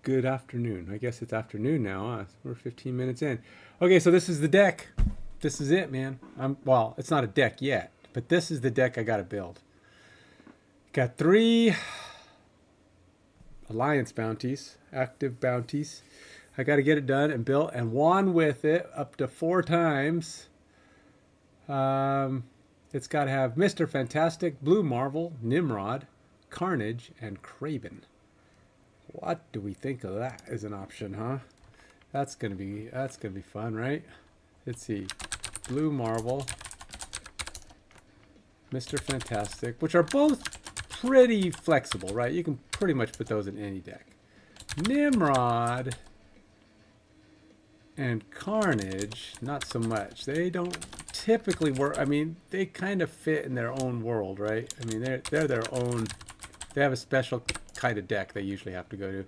Good afternoon. I guess it's afternoon now. We're 15 minutes in. Okay, so this is the deck. This is it, man. Well, it's not a deck yet, but this is the deck I got to build. Got 3 alliance bounties, active bounties. I got to get it done and built and won with it up to 4 times. It's got to have Mr. Fantastic, Blue Marvel, Nimrod, Carnage, and Kraven. What do we think of that as an option, huh? That's gonna be fun, right? Let's see. Blue Marvel, Mr. Fantastic, which are both pretty flexible, right? You can pretty much put those in any deck. Nimrod and Carnage, not so much. They don't typically work. I mean, they kind of fit in their own world, right? I mean, they're their own. They have a special kind of deck they usually have to go to.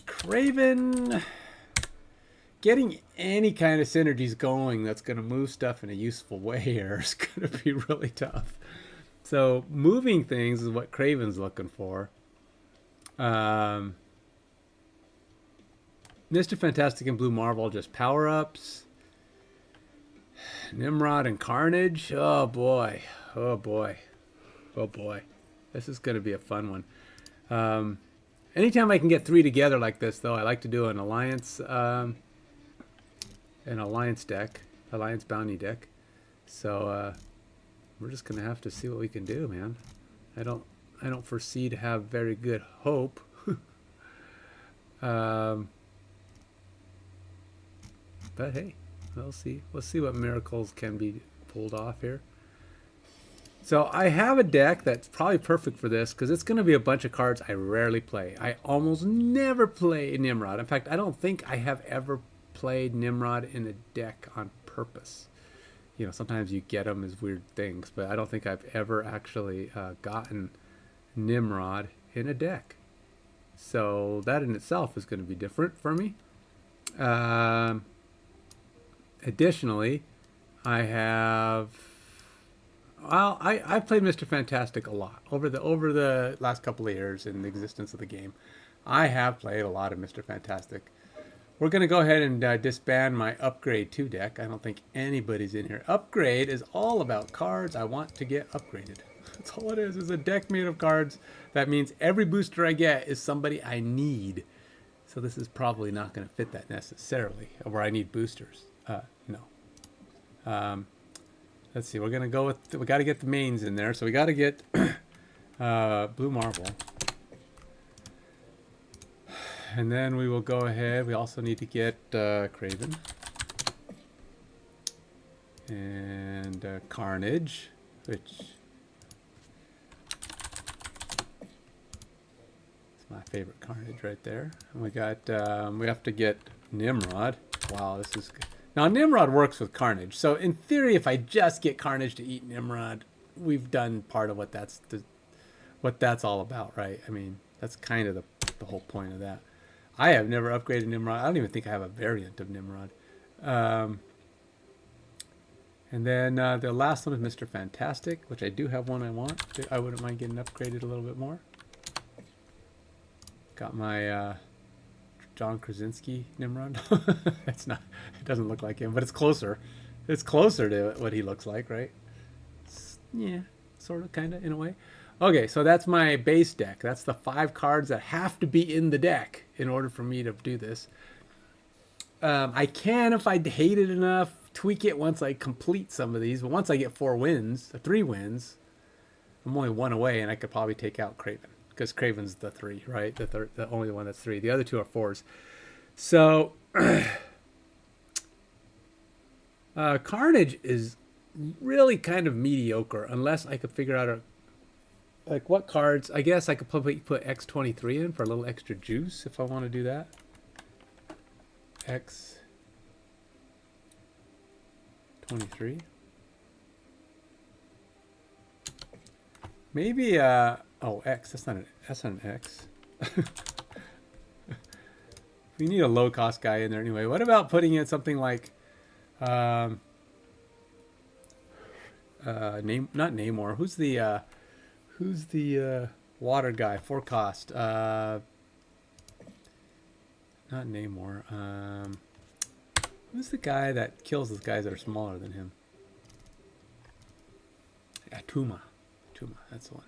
Kraven, getting any kind of synergies going that's going to move stuff in a useful way here is going to be really tough. So moving things is what Kraven's looking for. Mr. Fantastic and Blue Marvel just power-ups. Nimrod and Carnage. Oh boy. Oh boy. Oh boy. This is going to be a fun one. Anytime I can get 3 together like this, though, I like to do an alliance deck, alliance bounty deck. So we're just gonna have to see what we can do, man. I don't foresee to have very good hope. But hey, we'll see. We'll see what miracles can be pulled off here. So I have a deck that's probably perfect for this because it's going to be a bunch of cards I rarely play. I almost never play Nimrod. In fact, I don't think I have ever played Nimrod in a deck on purpose. You know, sometimes you get them as weird things, but I don't think I've ever actually gotten Nimrod in a deck. So that in itself is going to be different for me. Additionally, I have... Well, I've played Mr. Fantastic a lot over the last couple of years in the existence of the game. I have played a lot of Mr. Fantastic. We're going to go ahead and disband my Upgrade 2 deck. I don't think anybody's in here. Upgrade is all about cards I want to get upgraded. That's all it is. It's a deck made of cards. That means every booster I get is somebody I need. So this is probably not going to fit that necessarily, where I need boosters. No. Let's see, we're going to go with, we got to get the mains in there. So we got to get Blue Marvel. And then we will go ahead. We also need to get Kraven. And Carnage, which is my favorite Carnage right there. And we got, we have to get Nimrod. Wow, this is good. Now, Nimrod works with Carnage. So, in theory, if I just get Carnage to eat Nimrod, we've done part of what that's all about, right? I mean, that's kind of the whole point of that. I have never upgraded Nimrod. I don't even think I have a variant of Nimrod. And then the last one is Mr. Fantastic, which I do have one I want. I wouldn't mind getting upgraded a little bit more. Got my... John Krasinski Nimrod. It's not. It doesn't look like him, but it's closer. It's closer to what he looks like, right? Yeah, sort of, kind of, in a way. Okay, so that's my base deck. That's the 5 cards that have to be in the deck in order for me to do this. I can, if I hate it enough, tweak it once I complete some of these. But once I get 3 wins, I'm only 1 away, and I could probably take out Kraven. Because Kraven's the 3, right? The only one that's 3. The other 2 are 4s. So, Carnage is really kind of mediocre unless I could figure out like what cards. I guess I could probably put X23 in for a little extra juice if I want to do that. X23. Maybe oh, X. That's not an X. We need a low cost guy in there anyway. What about putting in something like not Namor. Who's the water guy? 4 cost. Not Namor. Who's the guy that kills those guys that are smaller than him? Tuma. Tuma, that's the one.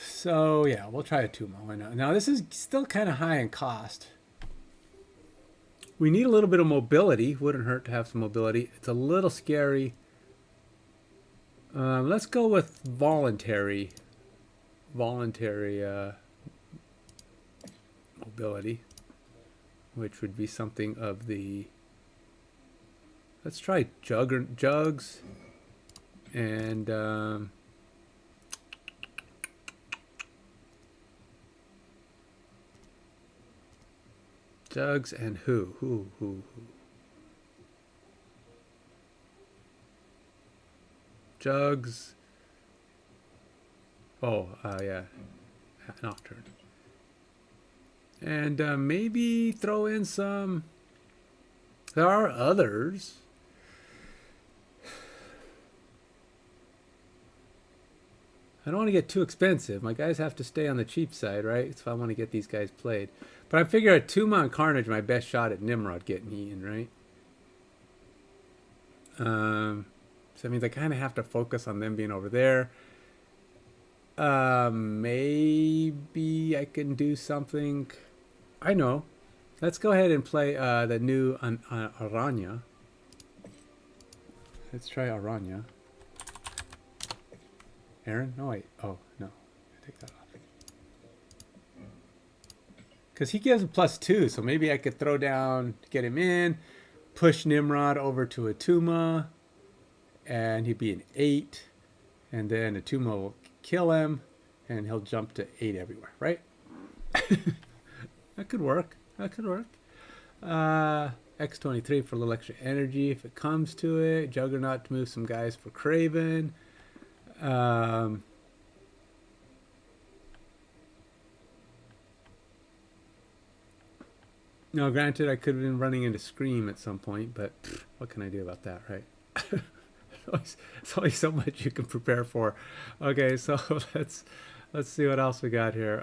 So yeah, we'll try a Tuma. Why not? Now this is still kind of high in cost. We need a little bit of mobility. Wouldn't hurt to have some mobility. It's a little scary. Let's go with voluntary mobility, which would be something of the. Let's try jugs, and jugs and who. Jugs. Oh, yeah. Nocturne. And maybe throw in some. There are others. I don't want to get too expensive. My guys have to stay on the cheap side, right? So I want to get these guys played. But I figure at Tuma and Carnage, my best shot at Nimrod getting eaten, right? So that means I kind of have to focus on them being over there. Maybe I can do something. I know. Let's go ahead and play the new Aranya. Let's try Aranya. Aaron? No, wait. Oh, no. I take that off. Because he gives a +2, so maybe I could throw down, get him in, push Nimrod over to a Tuma, and he'd be an 8, and then a Tuma will kill him, and he'll jump to 8 everywhere, right? That could work. That could work. X23 for a little extra energy if it comes to it. Juggernaut to move some guys for Kraven. No, granted, I could have been running into Scream at some point, but what can I do about that, right? It's always so much you can prepare for. Okay, so let's see what else we got here.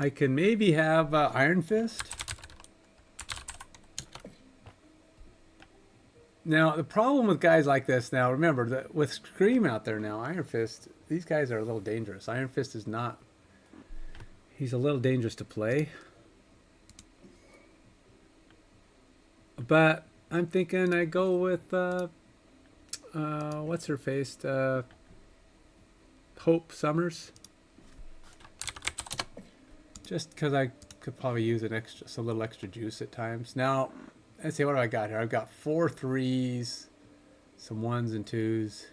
I can maybe have Iron Fist. Now, the problem with guys like this, now remember that with Scream out there now, Iron Fist, these guys are a little dangerous. Iron Fist is not, he's a little dangerous to play. But I'm thinking I go with, what's her face? Hope Summers. Just because I could probably use a little extra juice at times. Now, let's see, what do I got here? I've got 4 3s, some 1s and 2s.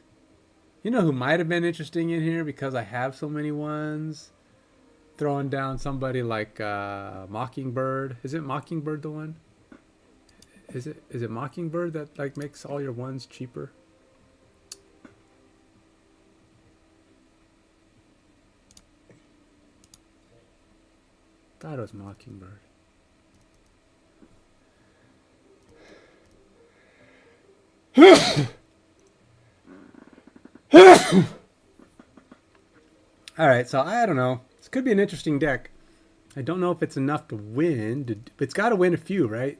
You know who might have been interesting in here because I have so many 1s? Throwing down somebody like Mockingbird. Is it Mockingbird the one? Is it Mockingbird that like makes all your 1s cheaper? Thought it was Mockingbird. All right, so I don't know. This could be an interesting deck. I don't know if it's enough to win. It's got to win a few, right?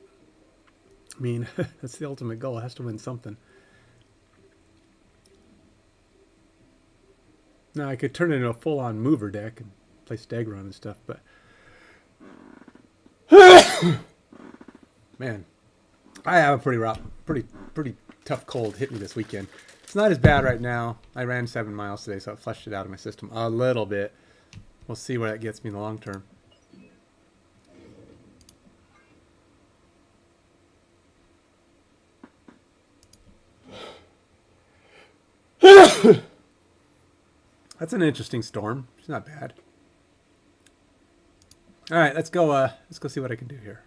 I mean, that's the ultimate goal. It has to win something. Now, I could turn it into a full-on mover deck and play Stegron and stuff, but... Man, I have a pretty tough cold hit me this weekend. It's not as bad right now. I ran 7 miles today, so it flushed it out of my system a little bit. We'll see where that gets me in the long term. That's an interesting storm. It's not bad. All right, let's go see what I can do here.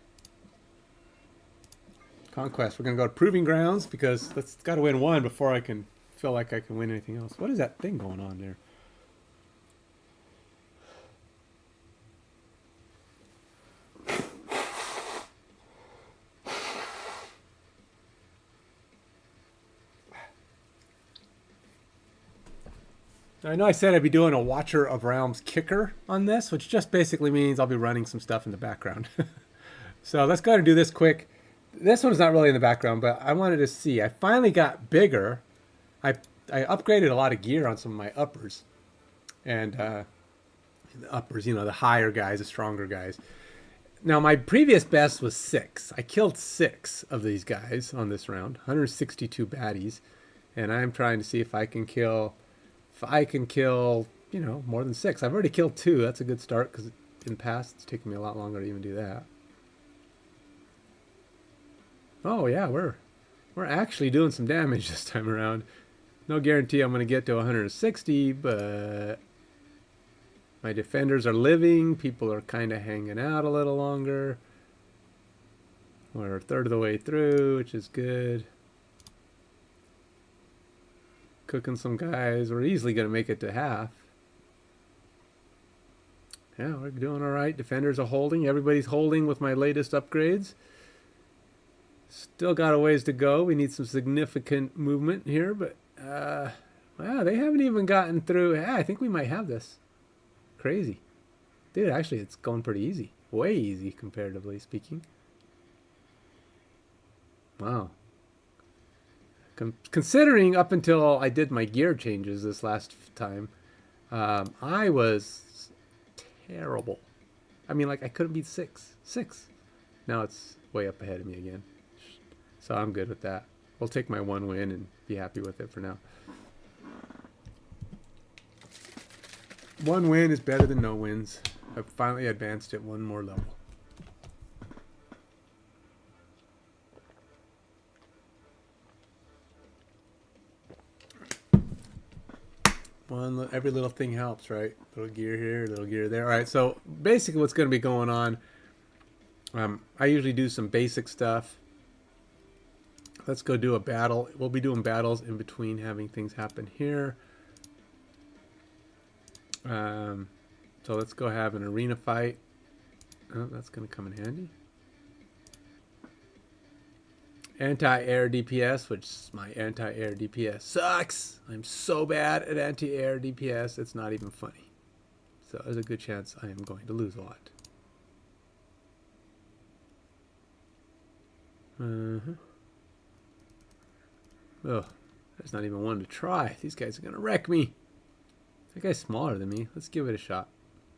Conquest. We're gonna go to Proving Grounds because it's got to win 1 before I can feel like I can win anything else. What is that thing going on there? I know I said I'd be doing a Watcher of Realms kicker on this, which just basically means I'll be running some stuff in the background. So let's go ahead and do this quick. This one's not really in the background, but I wanted to see. I finally got bigger. I upgraded a lot of gear on some of my uppers. And the uppers, you know, the higher guys, the stronger guys. Now, my previous best was 6. I killed 6 of these guys on this round. 162 baddies. And I'm trying to see if I can kill, you know, more than 6. I've already killed 2. That's a good start because in the past it's taken me a lot longer to even do that. Oh yeah, we're actually doing some damage this time around. No guarantee I'm going to get to 160, but my defenders are living. People are kind of hanging out a little longer. We're a third of the way through, which is good. Cooking some guys. We're easily going to make it to half. Yeah, we're doing all right. Defenders are holding. Everybody's holding with my latest upgrades. Still got a ways to go. We need some significant movement here, but wow, they haven't even gotten through. Yeah, I think we might have this. Crazy. Dude, actually, it's going pretty easy. Way easy, comparatively speaking. Wow. Considering up until I did my gear changes this last time, I was terrible. I mean, like, I couldn't beat 6. Now it's way up ahead of me again. So I'm good with that. We'll take my 1 win and be happy with it for now. 1 win is better than no wins. I've finally advanced it 1 more level. Every little thing helps, right? Little gear here, little gear there. All right, so basically what's going to be going on, I usually do some basic stuff. Let's go do a battle. We'll be doing battles in between having things happen here. So let's go have an arena fight. Oh, that's going to come in handy. Anti-air DPS, which my anti-air DPS sucks. I'm so bad at anti-air DPS, it's not even funny. So there's a good chance I am going to lose a lot. Oh, there's not even one to try. These guys are going to wreck me. That guy's smaller than me. Let's give it a shot.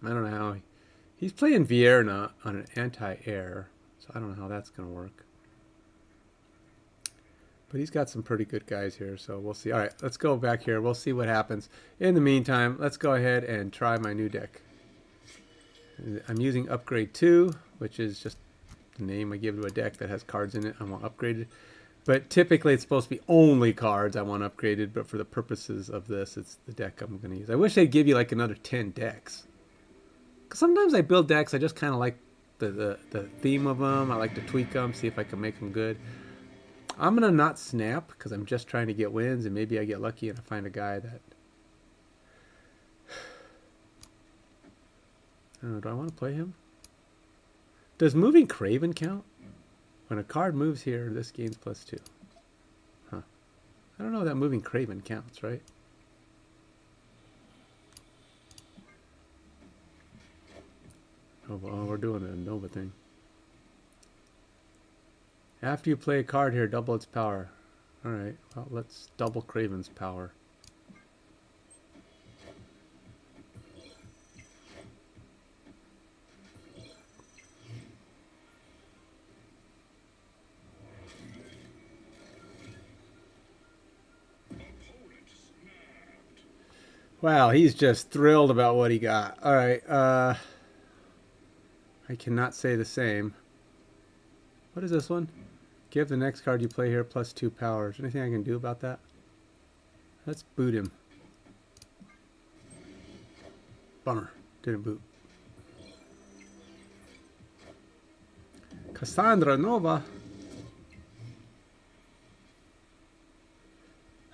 I don't know how. He's playing Vierna on an anti-air, so I don't know how that's going to work. But he's got some pretty good guys here, so we'll see. All right, let's go back here. We'll see what happens. In the meantime, let's go ahead and try my new deck. I'm using Upgrade 2, which is just the name I give to a deck that has cards in it I want upgraded. But typically it's supposed to be only cards I want upgraded, but for the purposes of this, it's the deck I'm going to use. I wish they'd give you like another 10 decks. Because sometimes I build decks, I just kind of like the theme of them. I like to tweak them, see if I can make them good. I'm going to not snap because I'm just trying to get wins, and maybe I get lucky and I find a guy that... I don't know, do I want to play him? Does moving Kraven count? When a card moves here, this gains +2. Huh. I don't know if that moving Kraven counts, right? Oh, well, we're doing the Nova thing. After you play a card here, double its power. Alright, well, let's double Kraven's power. Wow, he's just thrilled about what he got. All right, I cannot say the same. What is this one? Give the next card you play here +2 powers. Anything I can do about that? Let's boot him. Bummer, didn't boot. Cassandra Nova.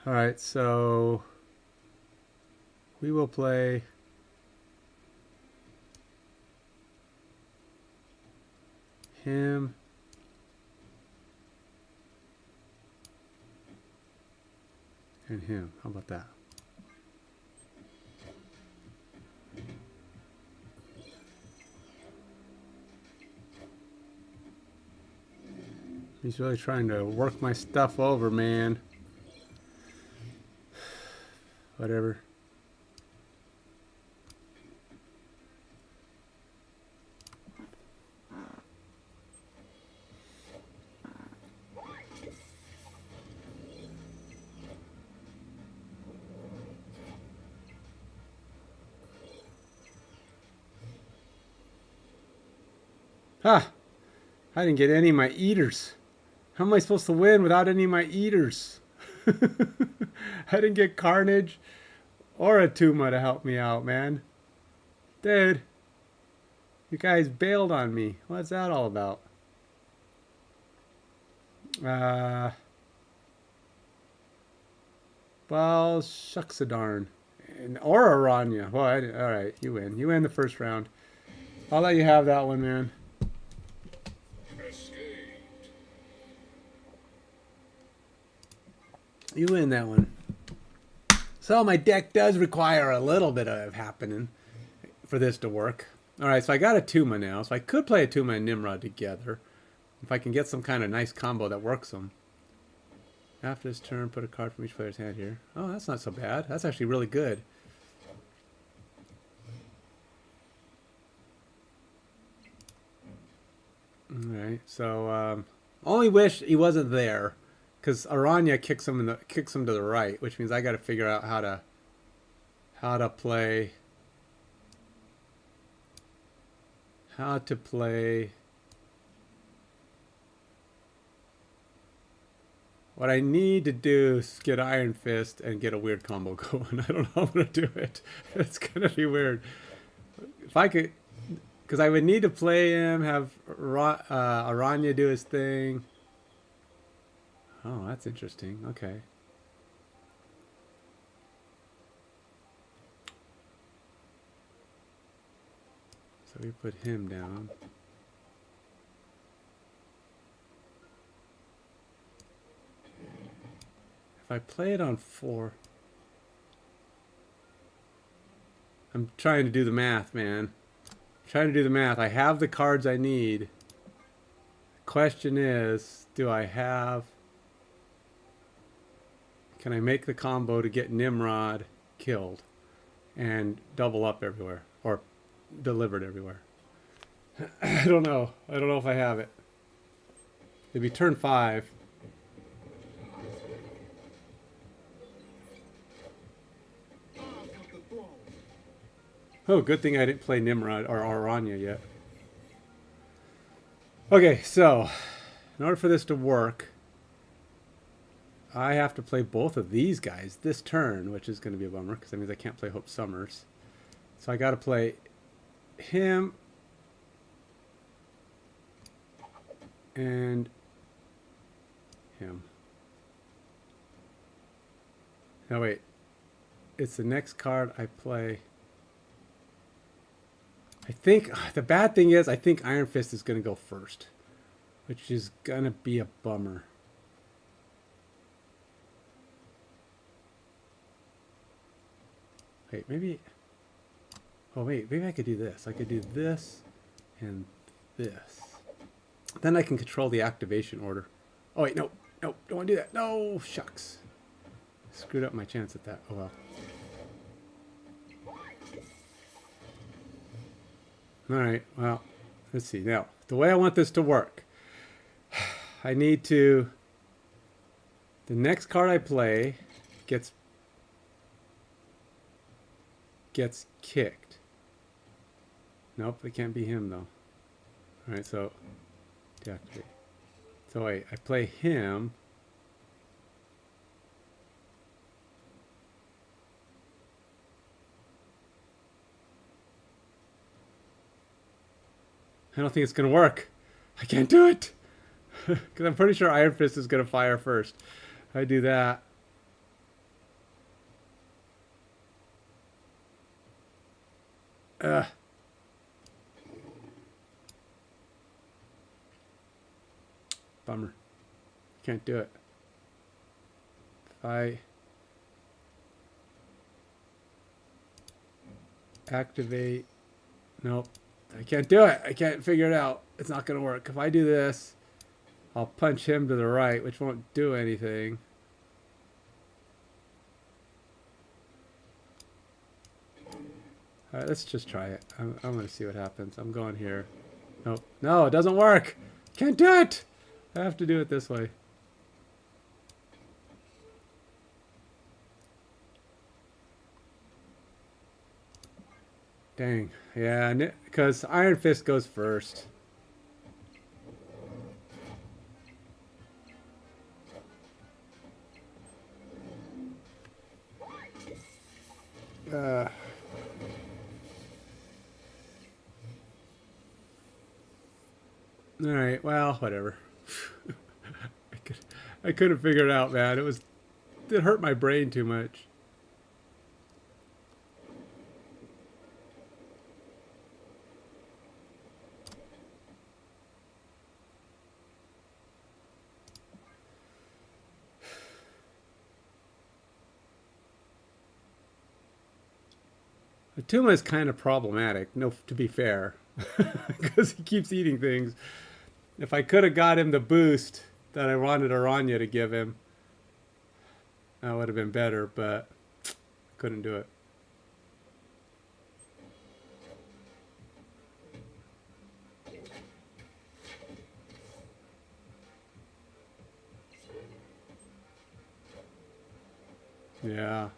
All right, so... we will play him and him. How about that? He's really trying to work my stuff over, man. Whatever. Ha! I didn't get any of my eaters. How am I supposed to win without any of my eaters? I didn't get Carnage or a Tuma to help me out, man. Dude, you guys bailed on me. What's that all about? Well, shucks a darn. Or Aranya. Well, all right, you win. You win the first round. I'll let you have that one, man. You win that one. So my deck does require a little bit of happening for this to work. All right, so I got a Tuma now. So I could play a Tuma and Nimrod together. If I can get some kind of nice combo that works them. After this turn, put a card from each player's hand here. Oh, that's not so bad. That's actually really good. All right, so only wish he wasn't there, because Aranya kicks him to the right, which means I got to figure out how to play What I need to do is get Iron Fist and get a weird combo going. I don't know how I'm going to do it. It's going to be weird. If I could, because I would need to play him, have Aranya do his thing. Oh, that's interesting. Okay. So we put him down. If I play it on 4, I'm trying to do the math, man. I'm trying to do the math. I have the cards I need. The question is, can I make the combo to get Nimrod killed and double up everywhere or delivered everywhere? I don't know. I don't know if I have it. It'd be turn 5. Oh, good thing I didn't play Nimrod or Aranya yet. Okay, so in order for this to work, I have to play both of these guys this turn, which is going to be a bummer because that means I can't play Hope Summers. So I got to play him and him. Now wait, it's the next card I play. I think the bad thing is I think Iron Fist is going to go first, which is going to be a bummer. Wait, maybe. Oh, wait, maybe I could do this. I could do this and this. Then I can control the activation order. Oh, wait, no, don't want to do that. No, shucks. Screwed up my chance at that. Oh, well. All right, well, let's see. Now, the way I want this to work, I need to, the next card I play gets kicked. Nope, it can't be him, though. All right, so, deactivate. So wait, I play him. I don't think it's going to work. I can't do it. Because I'm pretty sure Iron Fist is going to fire first. I do that. Bummer. Can't do it. If I activate... Nope. I can't do it. I can't figure it out. It's not going to work. If I do this, I'll punch him to the right, which won't do anything. All right, let's just try it. I'm going to see what happens. I'm going here. Nope. No, it doesn't work. Can't do it. I have to do it this way. Dang. Yeah, because Iron Fist goes first. All right. Well, whatever. I couldn't figure it out, man. It hurt my brain too much. The Tuma is kind of problematic, no, to be fair, because he keeps eating things. If I could have got him the boost that I wanted Aranya to give him, that would have been better, but couldn't do it. Yeah.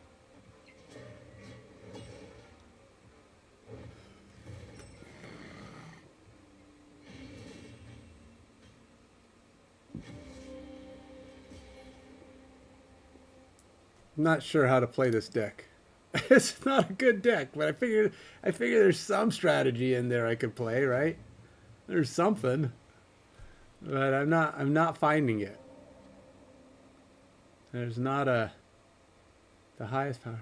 I'm not sure how to play this deck. It's not a good deck, but I figure there's some strategy in there I could play, right? There's something. But I'm not finding it. There's not the highest power.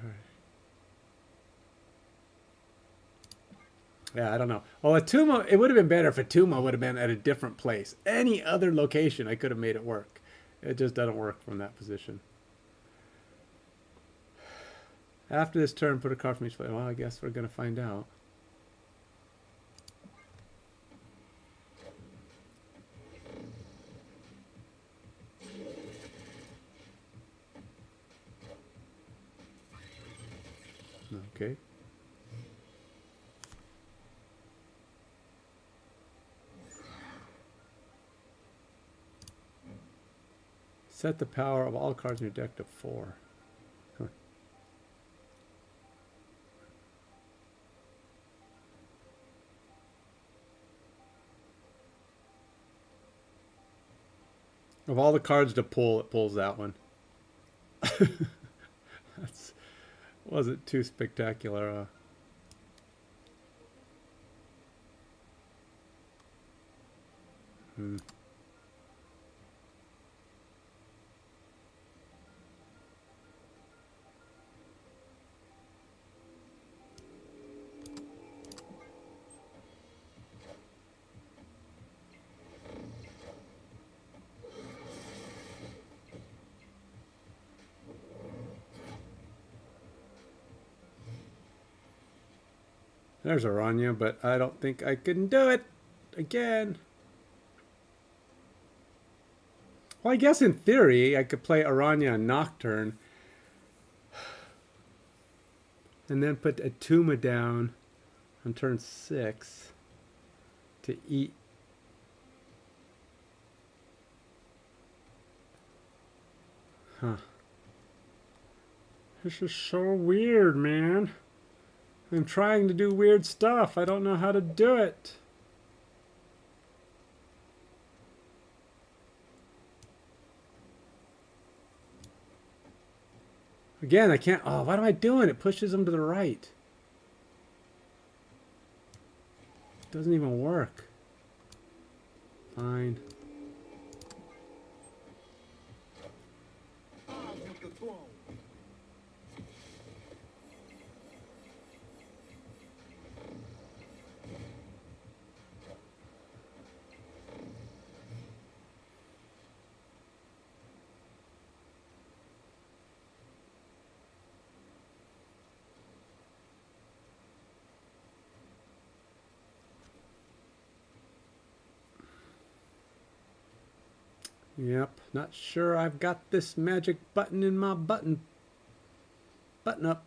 Yeah, I don't know. Well, Atuma, it would have been better if Atuma would have been at a different place. Any other location, I could have made it work. It just doesn't work from that position. After this turn, put a card from each player. Well, I guess we're going to find out. Okay. Set the power of all cards in your deck to 4. Huh. Of all the cards to pull, it pulls that one. That's wasn't too spectacular. There's Aranya, but I don't think I can do it again. Well, I guess in theory, I could play Aranya and Nocturne. And then put Atuma down on turn 6 to eat. Huh. This is so weird, man. I'm trying to do weird stuff. I don't know how to do it. Again, I can't. Oh, what am I doing? It pushes them to the right. It doesn't even work. Fine. Yep, not sure I've got this magic button in my button up.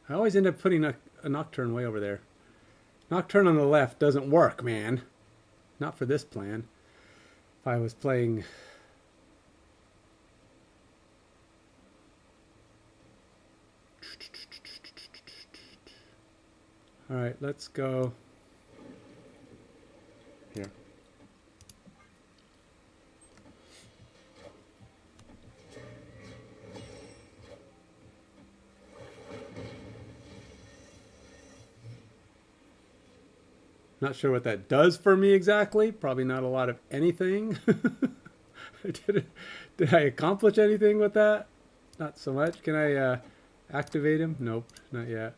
I always end up putting a Nocturne way over there. Nocturne on the left doesn't work, man. Not for this plan. If I was playing... Alright, let's go here. Not sure what that does for me exactly. Probably not a lot of anything. Did I accomplish anything with that? Not so much. Can I activate him? Nope, not yet.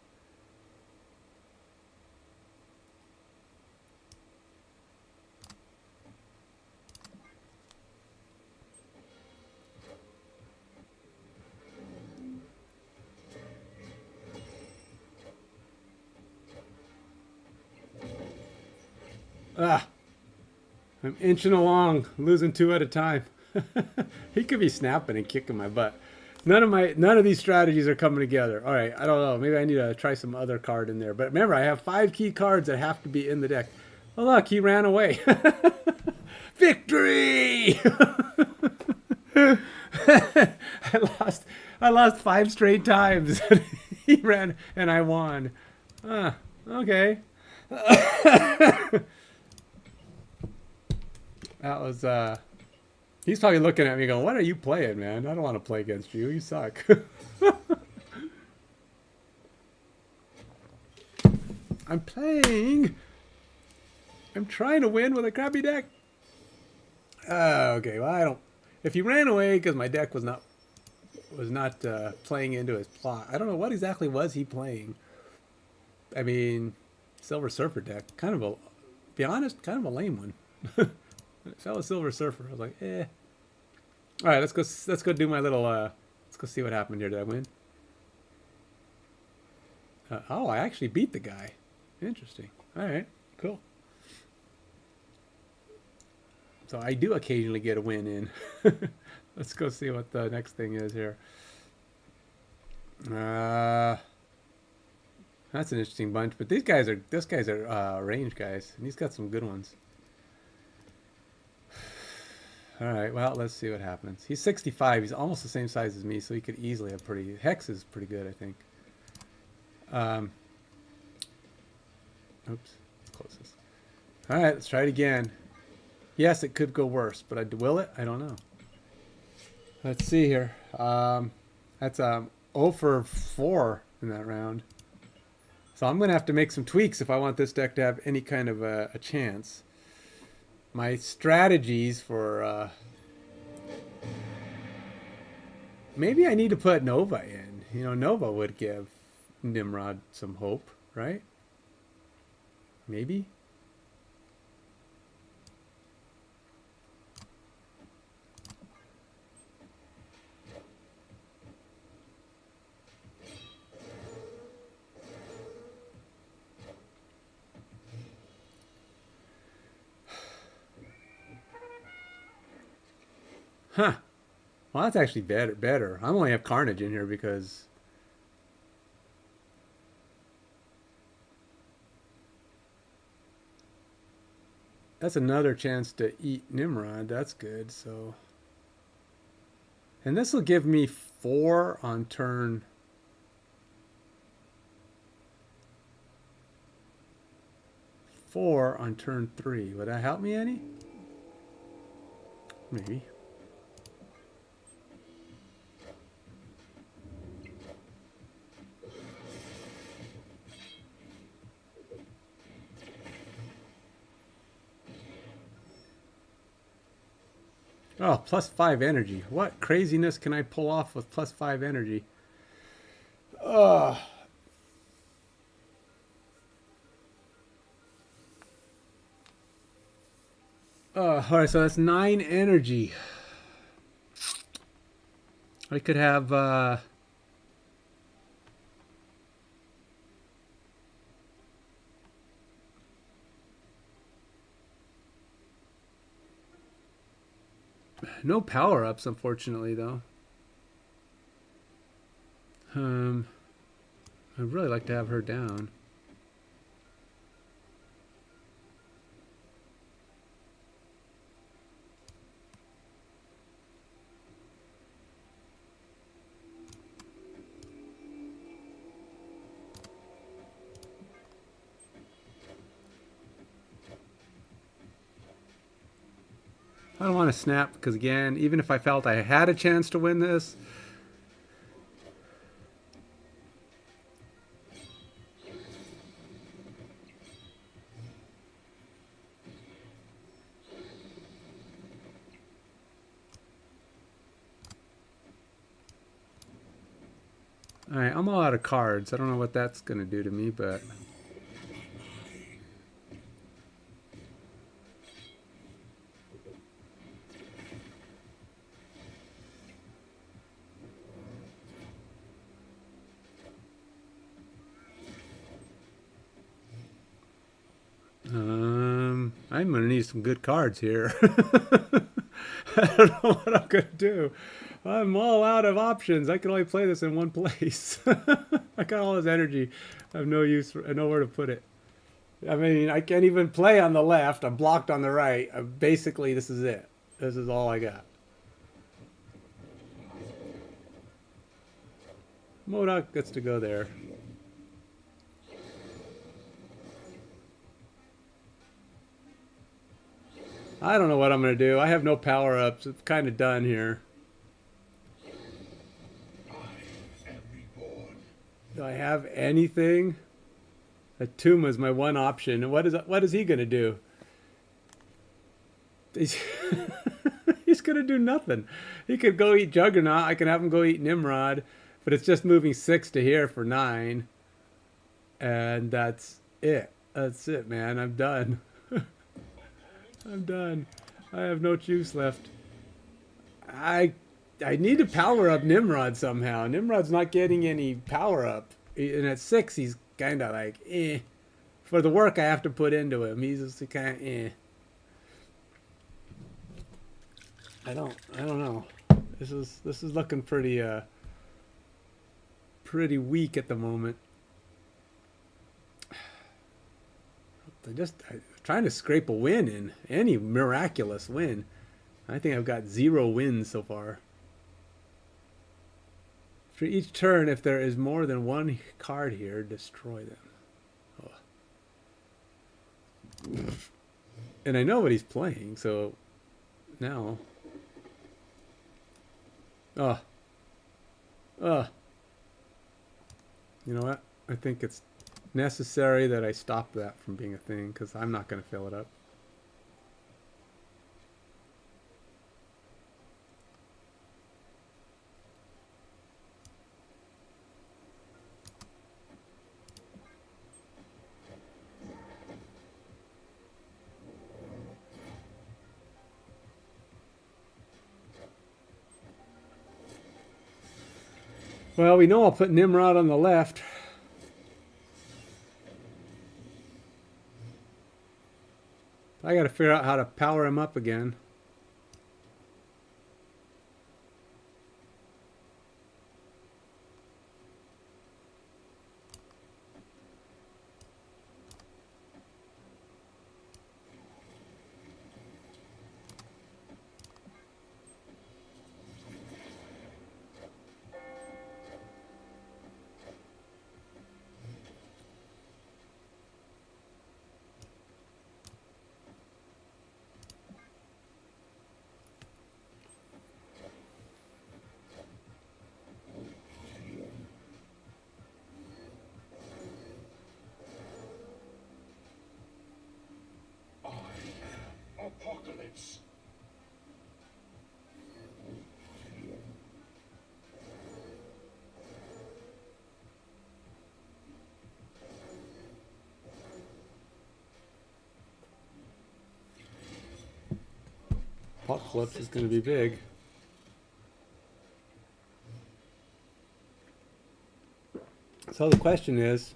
Ah, I'm inching along, losing 2 at a time. He could be snapping and kicking my butt. None of these strategies are coming together. All right, I don't know. Maybe I need to try some other card in there. But remember, I have 5 key cards that have to be in the deck. Oh look, he ran away. Victory! I lost 5 straight times. He ran and I won. Ah, okay. That was, he's probably looking at me going, what are you playing, man? I don't want to play against you. You suck. I'm playing. I'm trying to win with a crappy deck. Okay, well, I don't... If he ran away because my deck was not playing into his plot. I don't know what exactly was he playing. I mean, Silver Surfer deck. Kind of a... Be honest, kind of a lame one. Fellow Silver Surfer. I was like, eh. All right, let's go do my little. Let's go see what happened here. Did I win? Oh, I actually beat the guy. Interesting. All right, cool. So I do occasionally get a win in. Let's go see what the next thing is here. That's an interesting bunch, but this guy's are range guys, and he's got some good ones. All right, well, let's see what happens. He's 65. He's almost the same size as me, so he could easily have pretty... Hex is pretty good, I think. Oops, close this. All right, let's try it again. Yes, it could go worse, but will it? I don't know. Let's see here. That's 0 for 4 in that round. So I'm going to have to make some tweaks if I want this deck to have any kind of a chance. My strategies for... maybe I need to put Nova in. You know, Nova would give Nimrod some hope, right? Maybe? Huh. Well, that's actually better. I only have Carnage in here because... That's another chance to eat Nimrod. That's good, so... And this will give me 4 on turn... 4 on turn 3. Would that help me any? Maybe. Oh, +5 energy. What craziness can I pull off with +5 energy? Ugh. Alright, so that's 9 energy. I could have... No power-ups, unfortunately, though. I'd really like to have her down. I don't want to snap because, again, even if I felt I had a chance to win this, all right, I'm all out of cards. I don't know what that's going to do to me, but I'm going to need some good cards here. I don't know what I'm going to do. I'm all out of options. I can only play this in one place. I got all this energy. I have no use for, nowhere to put it. I mean, I can't even play on the left. I'm blocked on the right. Basically, this is it. This is all I got. MODOK gets to go there. I don't know what I'm going to do. I have no power-ups. It's kind of done here. Do I have anything? A tomb is my one option. And what is he going to do? He's, he's going to do nothing. He could go eat Juggernaut. I can have him go eat Nimrod. But it's just moving 6 to here for 9. And that's it. That's it, man. I'm done. I'm done. I have no juice left. I need to power up Nimrod somehow. Nimrod's not getting any power up. And at 6, he's kind of like, eh. For the work I have to put into him, he's just kind of, eh. I don't know. This is looking pretty pretty weak at the moment. I'm trying to scrape a win in. Any miraculous win. I think I've got 0 wins so far. For each turn, if there is more than one card here, destroy them. Oh. And I know what he's playing, so now. You know what? I think it's necessary that I stop that from being a thing, because I'm not going to fill it up. Well, we know I'll put Nimrod on the left. I got to figure out how to power him up again. Apocalypse. Apocalypse is going to be big. So the question is,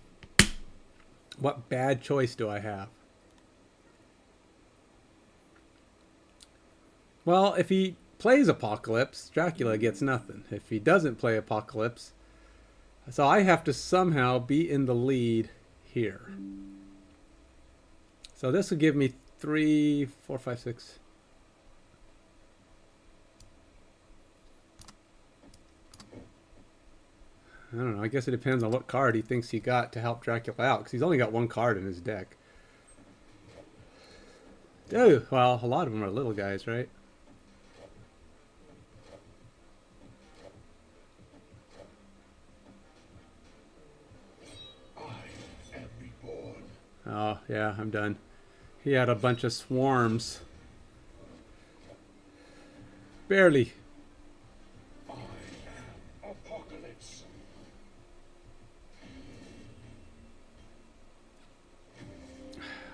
what bad choice do I have? Well, if he plays Apocalypse, Dracula gets nothing. If he doesn't play Apocalypse, so I have to somehow be in the lead here. So this would give me 3, 4, 5, 6. I don't know. I guess it depends on what card he thinks he got to help Dracula out, because he's only got one card in his deck. Oh, well, a lot of them are little guys, right? Oh, yeah, I'm done. He had a bunch of swarms. Barely. Apocalypse.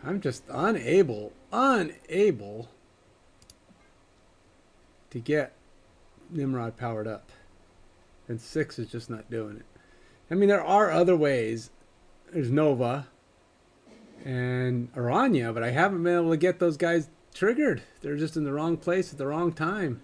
I'm just unable to get Nimrod powered up. And 6 is just not doing it. I mean, there are other ways. There's Nova and Aranya, but I haven't been able to get those guys triggered. They're just in the wrong place at the wrong time.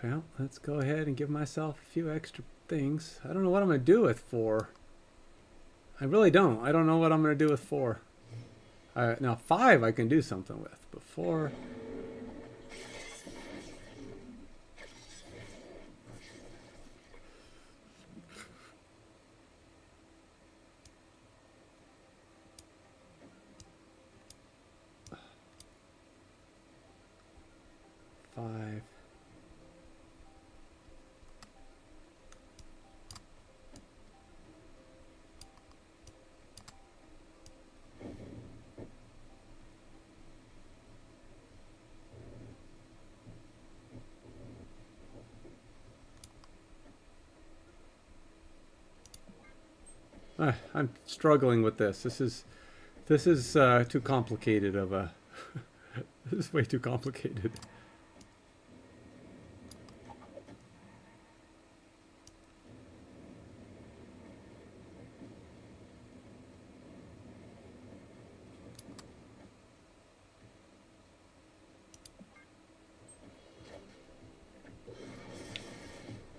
Well, let's go ahead and give myself a few extra things. I don't know what I'm going to do with 4. I really don't. I don't know what I'm going to do with 4. Now 5 I can do something with, but 4... Five. I'm struggling with this. This is too complicated of a. This is way too complicated.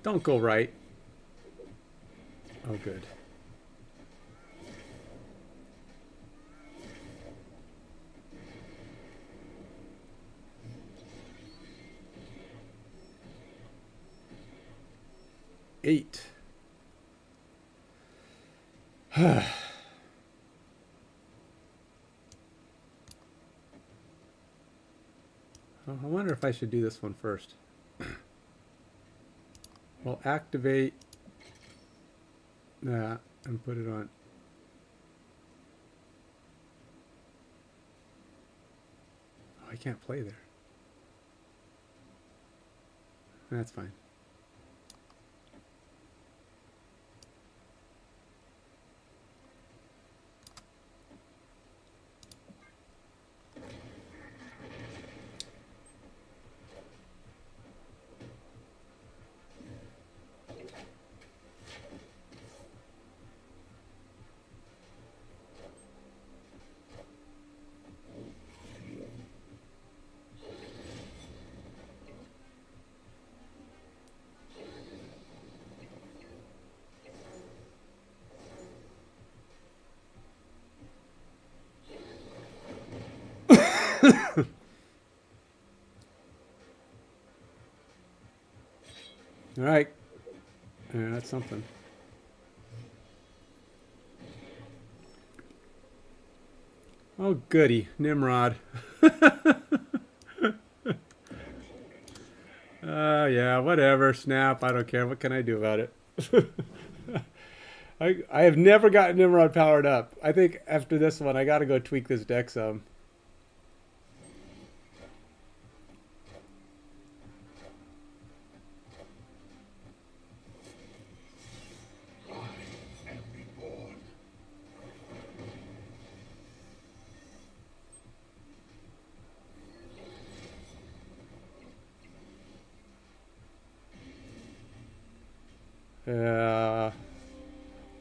Don't go right. Oh, good. Eight. I wonder if I should do this one first. We'll activate that and put it on. Oh, I can't play there. That's fine. All right. Yeah, that's something. Oh, goody. Nimrod. Yeah, whatever. Snap. I don't care. What can I do about it? I have never gotten Nimrod powered up. I think after this one, I got to go tweak this deck some.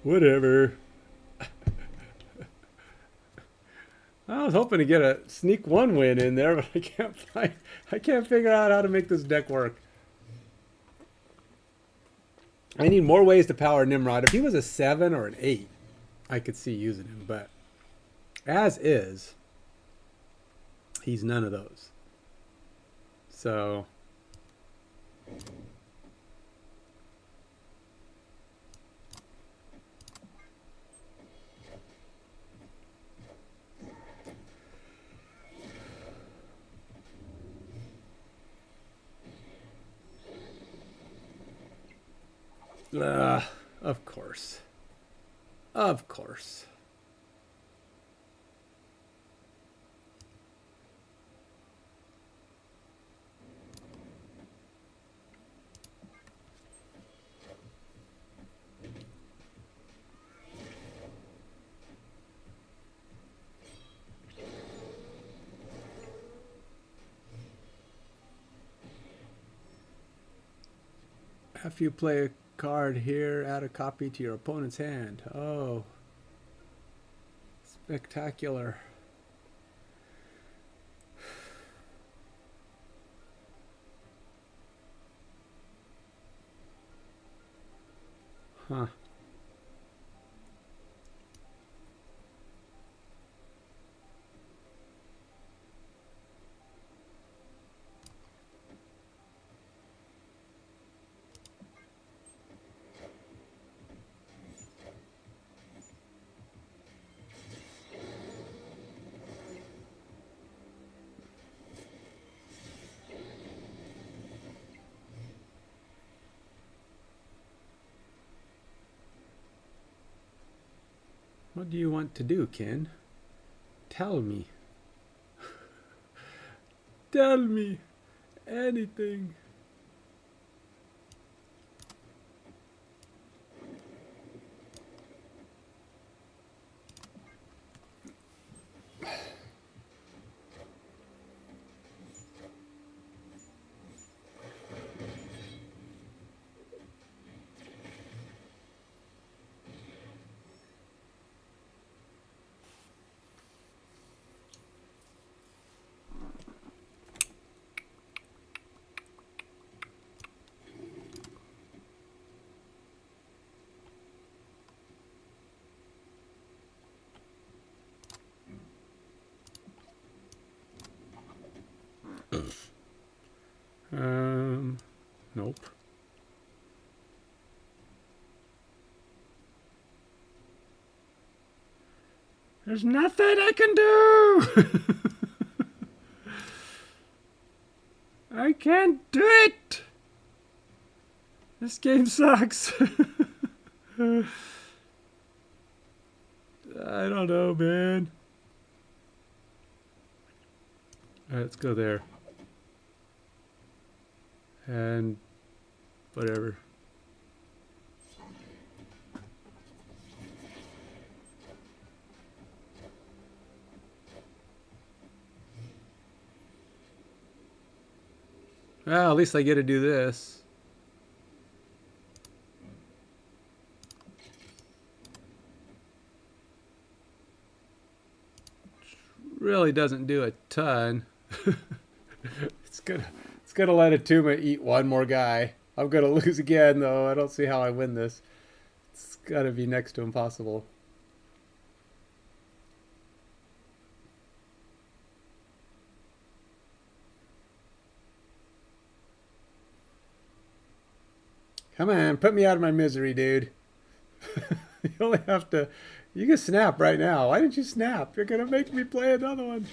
Whatever. I was hoping to get a sneak one win in there, but I can't figure out how to make this deck work. I need more ways to power Nimrod. If he was a 7 or an 8, I could see using him, but as is, he's none of those. So of course. Of course. After you play a card here, add a copy to your opponent's hand. Oh. Spectacular. Huh. What do you want to do, Ken? Tell me. Tell me anything. Nope. There's nothing I can do. I can't do it. This game sucks. I don't know, man. All right, let's go there. And whatever. Well, at least I get to do this. Really doesn't do a ton. It's gonna let Atuma eat one more guy. I'm gonna lose again though. I don't see how I win this. It's gotta be next to impossible. Come on, put me out of my misery, dude. You only have to... You can snap right now. Why didn't you snap? You're gonna make me play another one.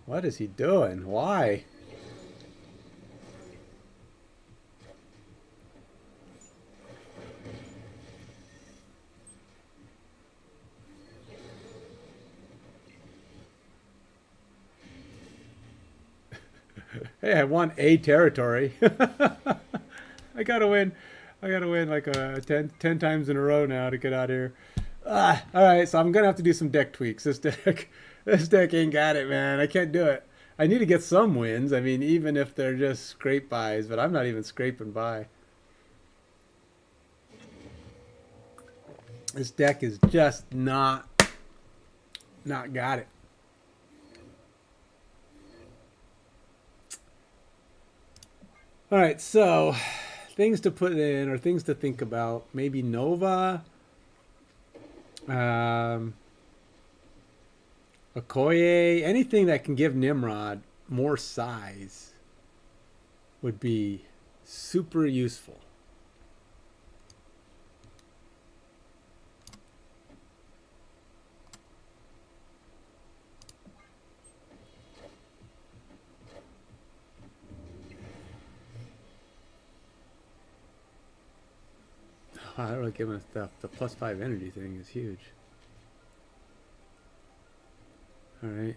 What is he doing? Why? Hey, I won a territory. I gotta win. I gotta win like 10 times in a row now to get out of here. All right, so I'm gonna have to do some deck tweaks. This deck ain't got it, man. I can't do it. I need to get some wins. I mean, even if they're just scrape buys, but I'm not even scraping by. This deck is just not got it. All right, so things to put in or things to think about. Maybe Nova, Okoye, anything that can give Nimrod more size would be super useful. I don't really give him the +5 energy thing is huge. All right.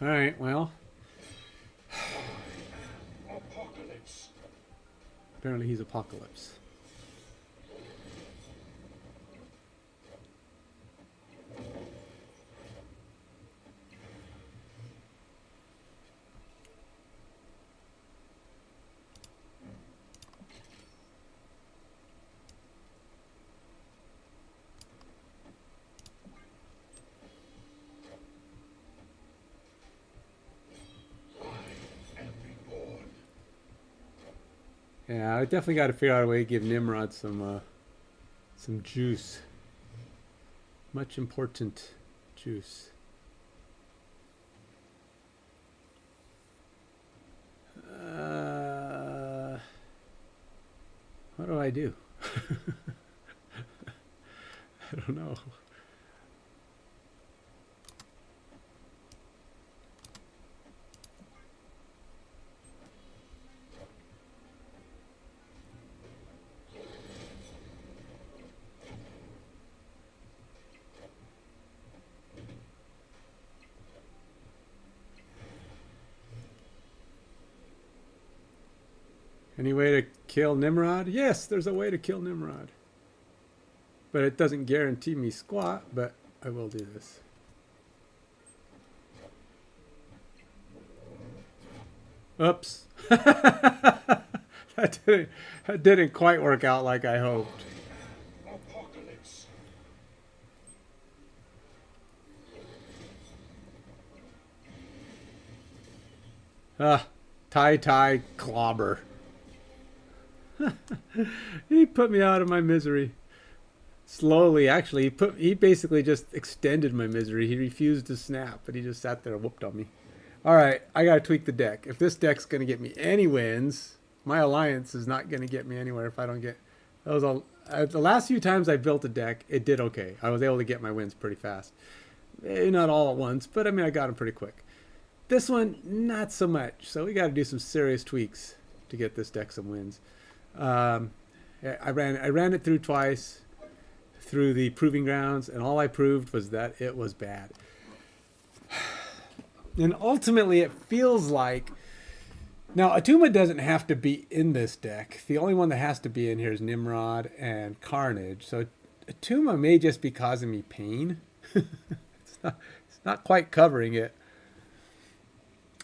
All right, well. Apocalypse. Apparently he's Apocalypse. Yeah, I definitely got to figure out a way to give Nimrod some juice. Much important juice. What do I do? I don't know. Any way to kill Nimrod? Yes, there's a way to kill Nimrod. But it doesn't guarantee me squat, but I will do this. Oops. that didn't quite work out like I hoped. Apocalypse. Tie clobber. He put me out of my misery. Slowly, actually, he basically just extended my misery. He refused to snap, but he just sat there and whooped on me. All right, I got to tweak the deck. If this deck's going to get me any wins, my alliance is not going to get me anywhere if I don't get... the last few times I built a deck, it did okay. I was able to get my wins pretty fast. Not all at once, but I mean, I got them pretty quick. This one, not so much. So we got to do some serious tweaks to get this deck some wins. I ran it through twice through the proving grounds, and all I proved was that it was bad. And ultimately, it feels like... Now, Atuma doesn't have to be in this deck. The only one that has to be in here is Nimrod and Carnage. So Atuma may just be causing me pain. It's not quite covering it.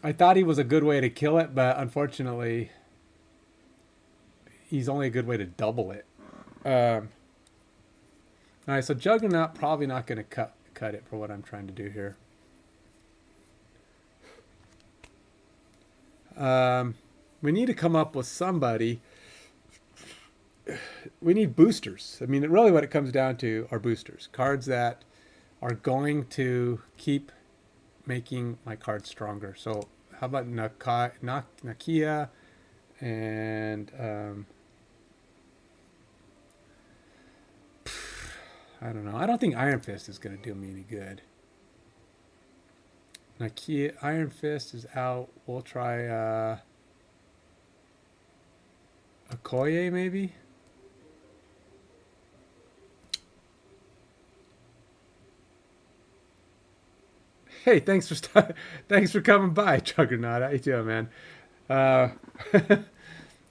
I thought he was a good way to kill it, but unfortunately, he's only a good way to double it. All right, so Juggernaut probably not going to cut it for what I'm trying to do here. We need to come up with somebody. We need boosters. I mean, really what it comes down to are boosters. Cards that are going to keep making my cards stronger. So how about Nakia and I don't know. I don't think Iron Fist is going to do me any good. Iron Fist is out. We'll try Okoye maybe. Hey, thanks for coming by, Juggernaut. How you doing, man? Uh, all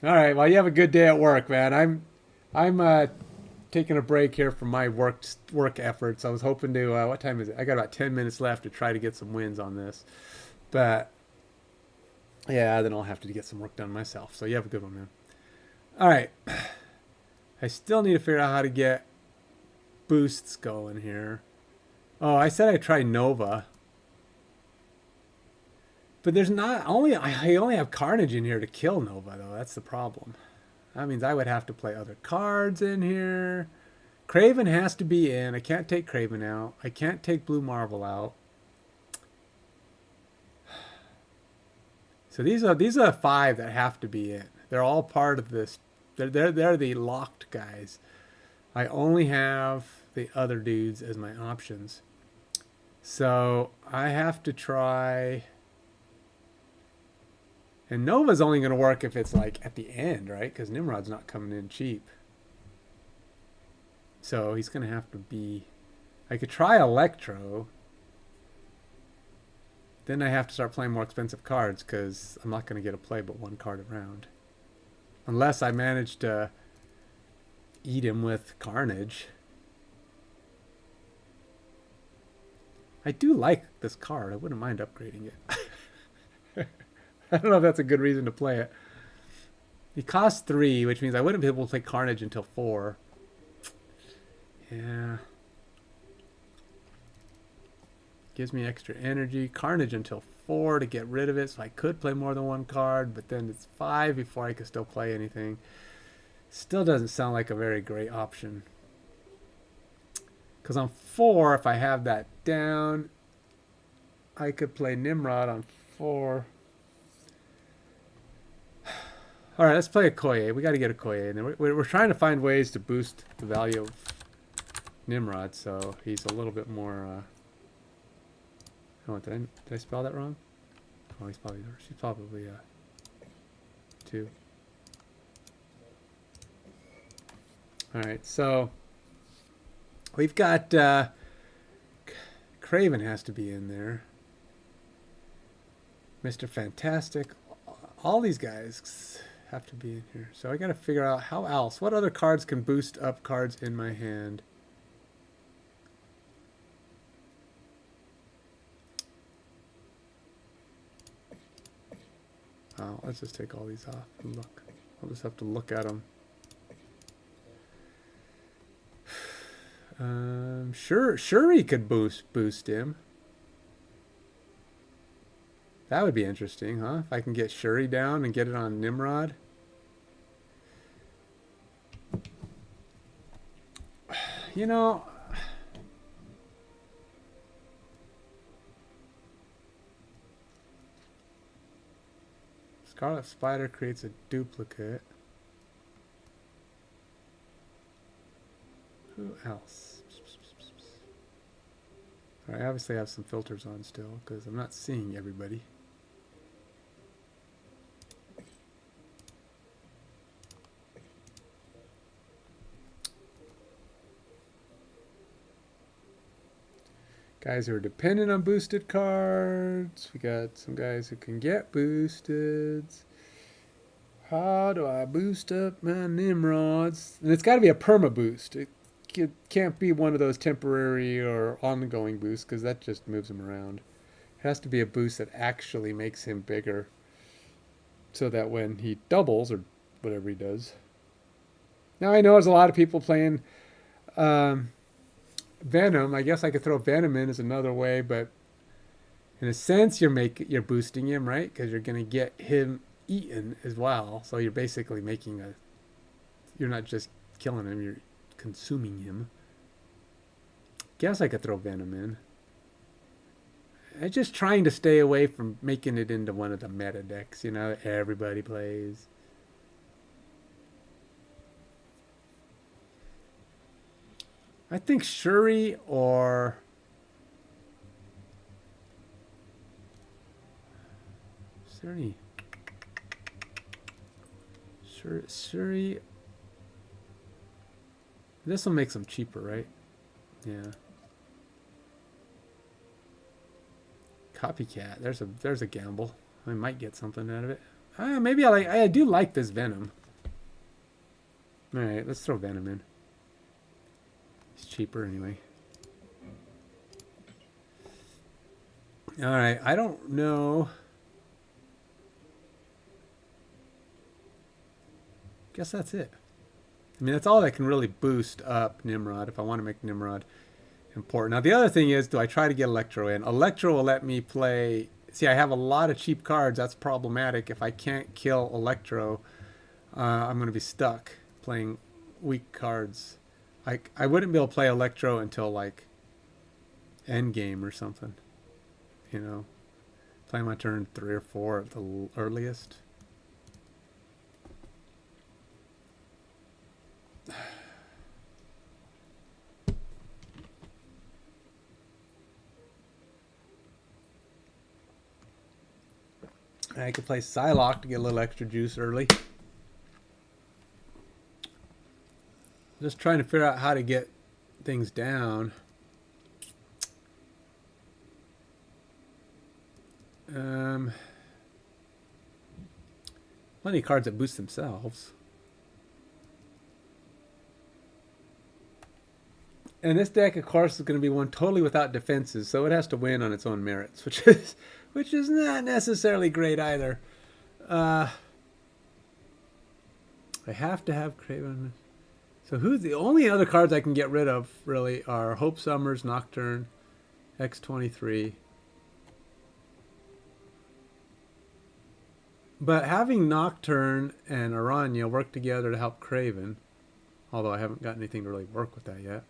right. Well, you have a good day at work, man. I'm taking a break here from my work efforts. I was hoping to. What time is it? I got about 10 minutes left to try to get some wins on this, but yeah, then I'll have to get some work done myself. So you have a good one, man. All right. I still need to figure out how to get boosts going here. Oh, I said I'd try Nova. But there's not only I only have Carnage in here to kill Nova though. That's the problem. That means I would have to play other cards in here. Kraven has to be in. I can't take Kraven out. I can't take Blue Marvel out. So these are 5 that have to be in. They're all part of this. They're the locked guys. I only have the other dudes as my options. So I have to try. And Nova's only going to work if it's like at the end, right? Because Nimrod's not coming in cheap. So he's going to have to be... I could try Electro. Then I have to start playing more expensive cards because I'm not going to get a play but 1 card around. Unless I manage to eat him with Carnage. I do like this card. I wouldn't mind upgrading it. I don't know if that's a good reason to play it. He costs 3, which means I wouldn't be able to play Carnage until 4. Yeah. Gives me extra energy. Carnage until 4 to get rid of it, so I could play more than 1 card, but then it's 5 before I could still play anything. Still doesn't sound like a very great option. Because on 4, if I have that down, I could play Nimrod on 4. All right, let's play a Okoye. We got to get a Okoye in there. We're trying to find ways to boost the value of Nimrod, so he's a little bit more. Oh, did I spell that wrong? Oh, she's probably 2. All right, so we've got Kraven has to be in there. Mr. Fantastic, all these guys have to be in here. So I got to figure out how else. What other cards can boost up cards in my hand? Oh, let's just take all these off and look. I'll just have to look at them. Sure he could boost him. That would be interesting, huh? If I can get Shuri down and get it on Nimrod. You know, Scarlet Spider creates a duplicate. Who else? I obviously have some filters on still because I'm not seeing everybody. Guys who are dependent on boosted cards. We got some guys who can get boosted. How do I boost up my Nimrods? And it's got to be a perma boost. It can't be one of those temporary or ongoing boosts because that just moves him around. It has to be a boost that actually makes him bigger so that when he doubles or whatever he does. Now I know there's a lot of people playing Venom. I guess I could throw Venom in as another way, but in a sense you're boosting him, right? Because you're going to get him eaten as well. So you're basically you're not just killing him, you're consuming him. Guess I could throw Venom in. I'm just trying to stay away from making it into one of the meta decks, you know, that everybody plays. I think Shuri or is there any Shuri? This will make them cheaper, right? Yeah. Copycat. There's a gamble. I might get something out of it. Maybe I do like this Venom. All right, let's throw Venom in. It's cheaper anyway. All right, I don't know. Guess that's it. I mean, that's all that can really boost up Nimrod if I want to make Nimrod important. Now, the other thing is, do I try to get Electro in? Electro will let me play... See, I have a lot of cheap cards. That's problematic. If I can't kill Electro, I'm going to be stuck playing weak cards. I wouldn't be able to play Electro until, like, endgame or something. You know? Play my turn 3 or 4 at the earliest. I could play Psylocke to get a little extra juice early. Just trying to figure out how to get things down. Plenty of cards that boost themselves. And this deck, of course, is going to be one totally without defenses, so it has to win on its own merits, which is not necessarily great either. I have to have Kraven. So who's the only other cards I can get rid of, really, are Hope Summers, Nocturne, X-23. But having Nocturne and Aranya work together to help Kraven, although I haven't got anything to really work with that yet.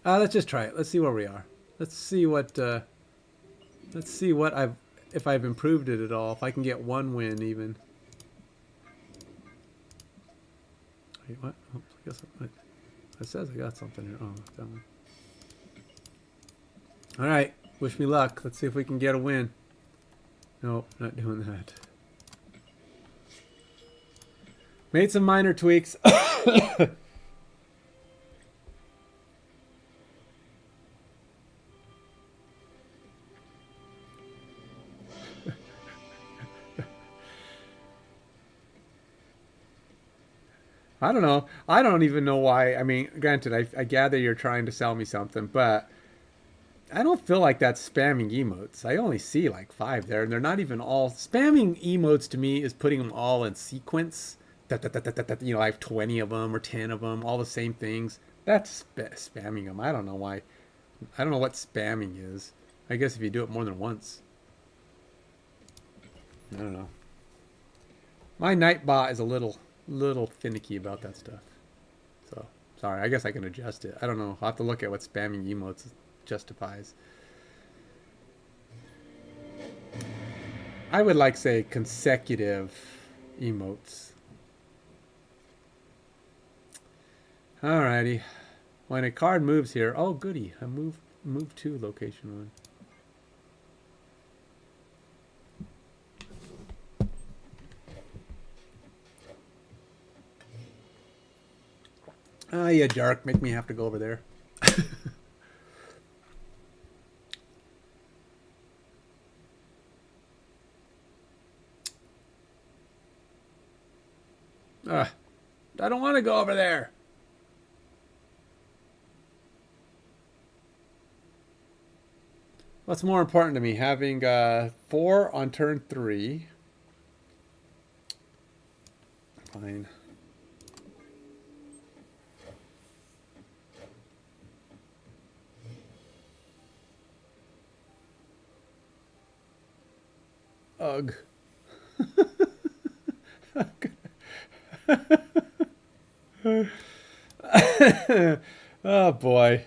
Let's just try it. Let's see where we are. Let's see what if I've improved it at all. If I can get one win even. Wait, what? Oh, I guess it says I got something here. Oh, that one. All right. Wish me luck. Let's see if we can get a win. Nope, not doing that. Made some minor tweaks. I don't know. I don't even know why. I mean, granted, I gather you're trying to sell me something, but I don't feel like that's spamming emotes. I only see like 5 there, and they're not even all... Spamming emotes to me is putting them all in sequence. You know, I have 20 of them or 10 of them, all the same things. That's spamming them. I don't know why. I don't know what spamming is. I guess if you do it more than once. I don't know. My Nightbot is a little finicky about that stuff. So, sorry. I guess I can adjust it. I don't know. I'll have to look at what spamming emotes justifies. I would like, say, consecutive emotes. Alrighty. When a card moves here... Oh, goody. I move to location 1. Ah, you jerk. Make me have to go over there. I don't want to go over there. What's more important to me? Having 4 on turn 3. Fine. Ugh. Oh boy.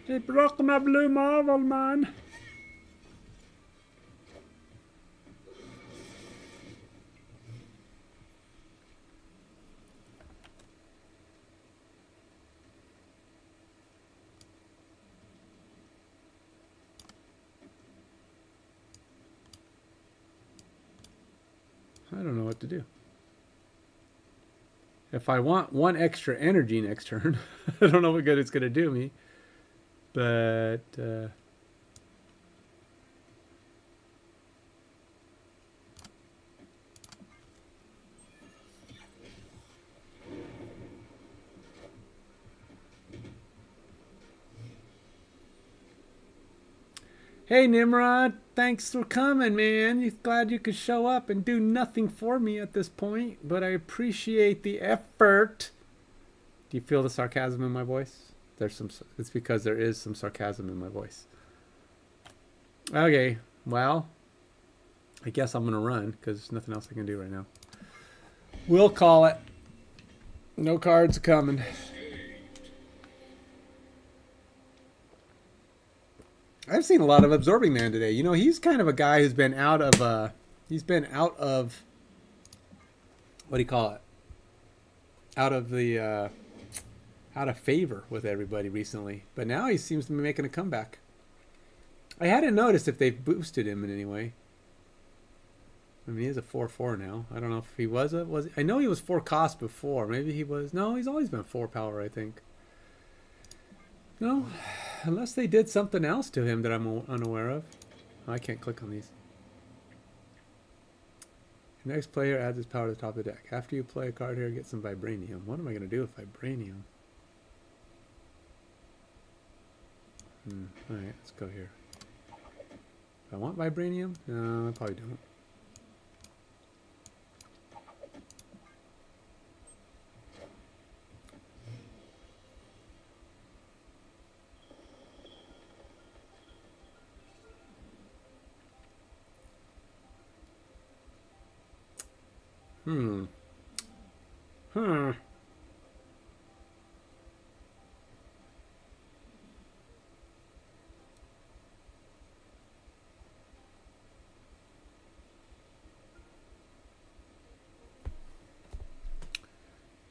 They broke my blue marble, man. I don't know what to do. If I want one extra energy next turn, I don't know what good it's going to do me. But, hey, Nimrod, thanks for coming, man. Glad you could show up and do nothing for me at this point, but I appreciate the effort. Do you feel the sarcasm in my voice? It's because there is some sarcasm in my voice. Okay, well, I guess I'm gonna run because there's nothing else I can do right now. We'll call it. No cards coming. I've seen a lot of Absorbing Man today. You know, he's kind of a guy who's been out of what do you call it? Out of favor with everybody recently. But now he seems to be making a comeback. I hadn't noticed if they've boosted him in any way. I mean, he is a 4/4 now. I don't know if he was I know he was 4 cost before. Maybe he was. No, he's always been 4 power, I think. No, unless they did something else to him that I'm unaware of. I can't click on these. Your next player adds his power to the top of the deck. After you play a card here, get some Vibranium. What am I going to do with Vibranium? Alright, let's go here. Do I want Vibranium? No, I probably don't.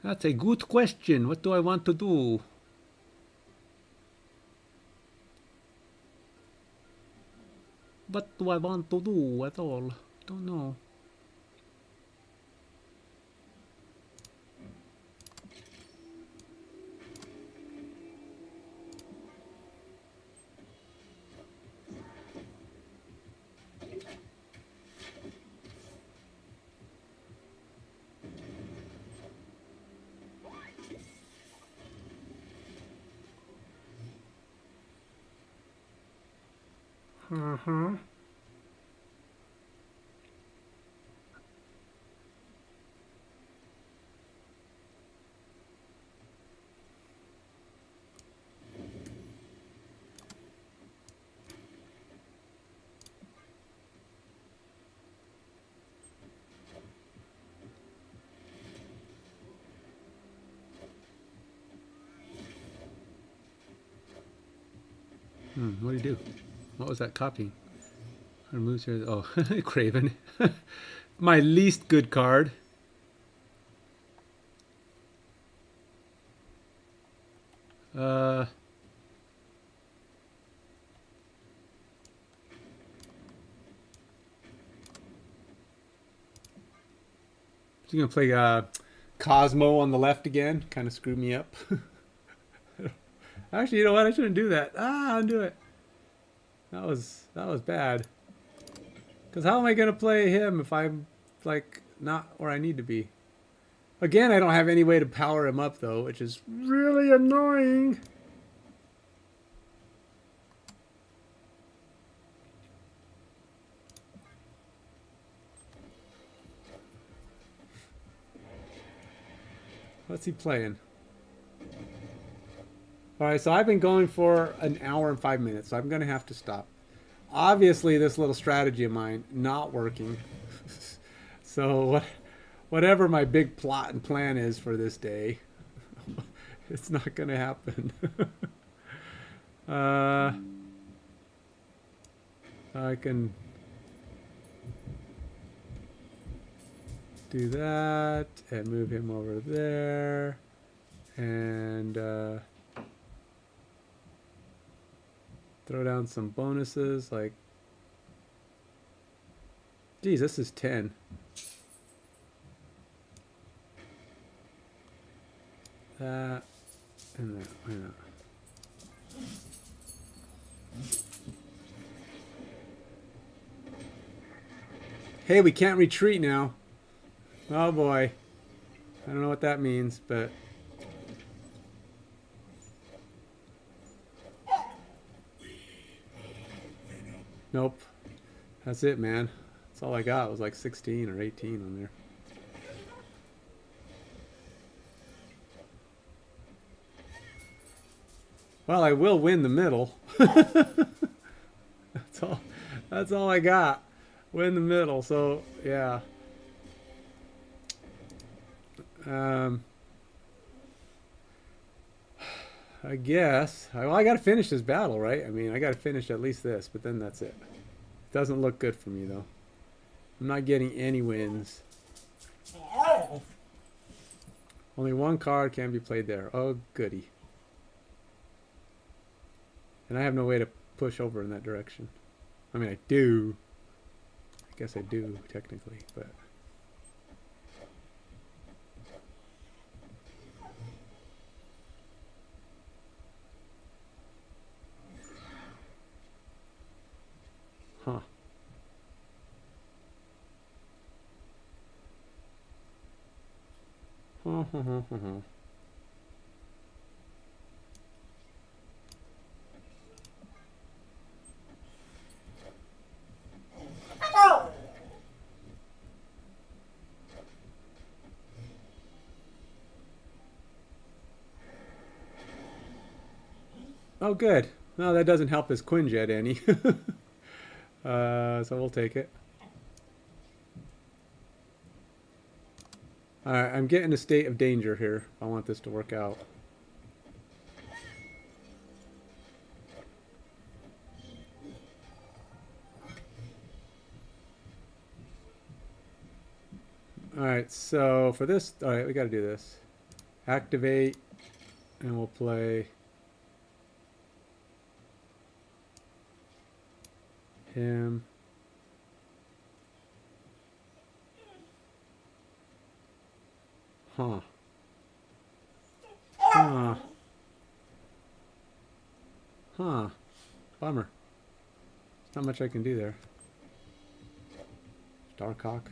That's a good question. What do I want to do? What do I want to do at all? Don't know. What do you do? What was that copying? Removes here. Oh, Kraven. My least good card. He's gonna play Cosmo on the left again. Kind of screwed me up. Actually, you know what? I shouldn't do that. I'll do it. That was bad. Because how am I gonna play him if I'm like not where I need to be? Again, I don't have any way to power him up though, which is really annoying. What's he playing? Alright, so I've been going for an hour and 5 minutes, so I'm going to have to stop. Obviously, this little strategy of mine not working. So whatever my big plot and plan is for this day, it's not going to happen. I can do that and move him over there and throw down some bonuses like, geez, this is 10. That and that, why not? Hey, we can't retreat now. Oh boy. I don't know what that means, but nope. That's it, man. That's all I got. It was like 16 or 18 on there. Well, I will win the middle. That's all I got. Win the middle. So, yeah. I guess. Well, I got to finish this battle, right? I mean, I got to finish at least this, but then that's it. Doesn't look good for me, though. I'm not getting any wins. Only one card can be played there. Oh, goody. And I have no way to push over in that direction. I mean, I do. I guess I do, technically, but... Huh. Oh, good. No, that doesn't help his Quinjet any. So we'll take it. Alright, I'm getting a state of danger here. I want this to work out. Alright, so for this... Alright, we gotta do this. Activate, and we'll play... him. Huh. Huh. Huh. Bummer. There's not much I can do there. Starcock.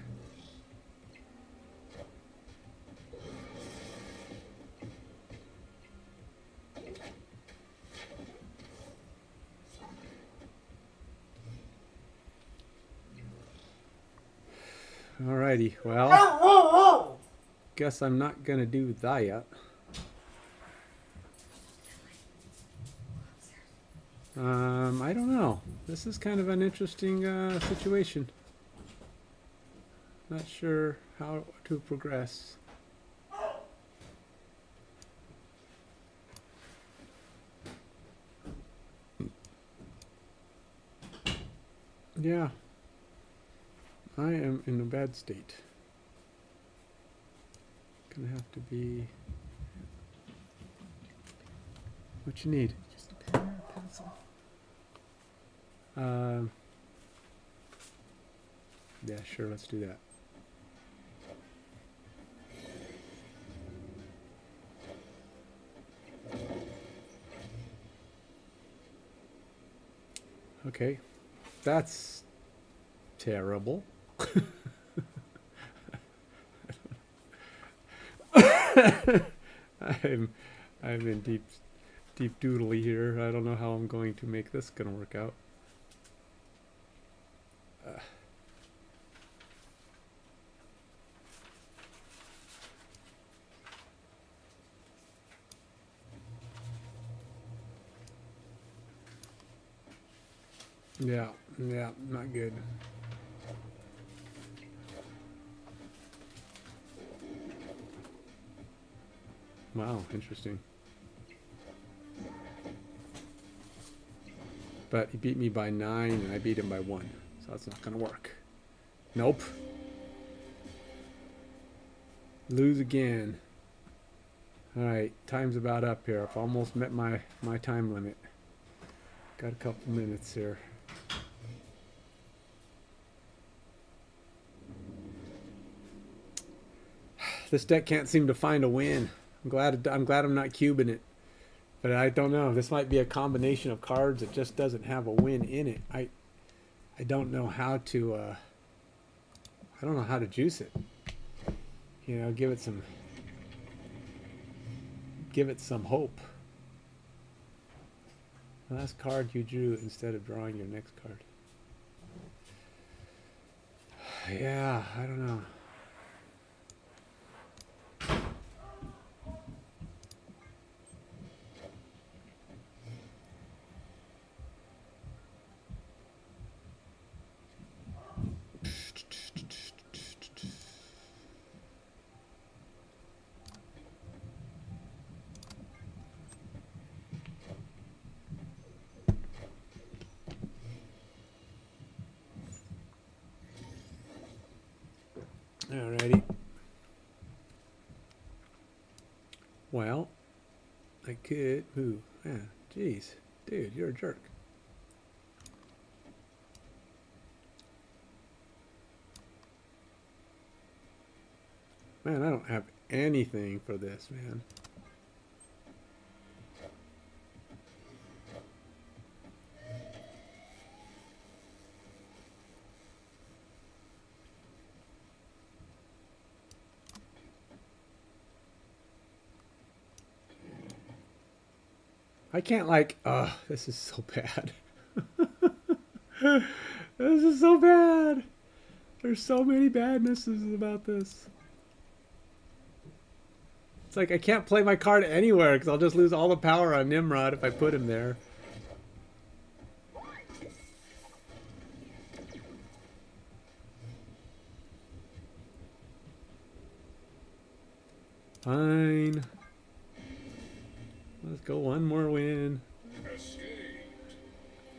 Alrighty, well, guess I'm not gonna do that yet. I don't know. This is kind of an interesting situation. Not sure how to progress. Yeah. I am in a bad state. Gonna have to be... What you need? Just a pen or a pencil. Yeah, sure, let's do that. Okay, that's terrible. I'm in deep doodly here. I don't know how I'm going to make this gonna work out. Yeah, not good. Wow, interesting. But he beat me by 9 and I beat him by 1. So that's not going to work. Nope. Lose again. Alright, time's about up here. I've almost met my time limit. Got a couple minutes here. This deck can't seem to find a win. I'm glad I'm not cubing it. But I don't know. This might be a combination of cards that just doesn't have a win in it. I don't know how to I don't know how to juice it. You know, give it some hope. Last card you drew instead of drawing your next card. Yeah, I don't know. Alrighty. Well, I could. Ooh, yeah. Jeez, dude, you're a jerk. Man, I don't have anything for this, man. I can't like, this is so bad. This is so bad. There's so many badnesses about this. It's like I can't play my card anywhere because I'll just lose all the power on Nimrod if I put him there. Fine. Let's go one more win.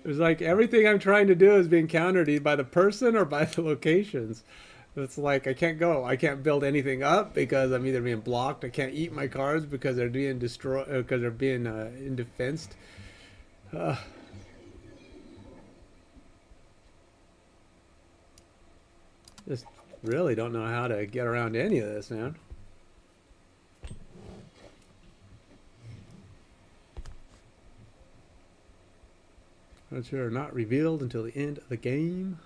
It's like everything I'm trying to do is being countered either by the person or by the locations. It's like I can't go. I can't build anything up because I'm either being blocked. I can't eat my cards because they're being destroyed, because they're being indefensed. Just really don't know how to get around any of this, man. Which are not revealed until the end of the game.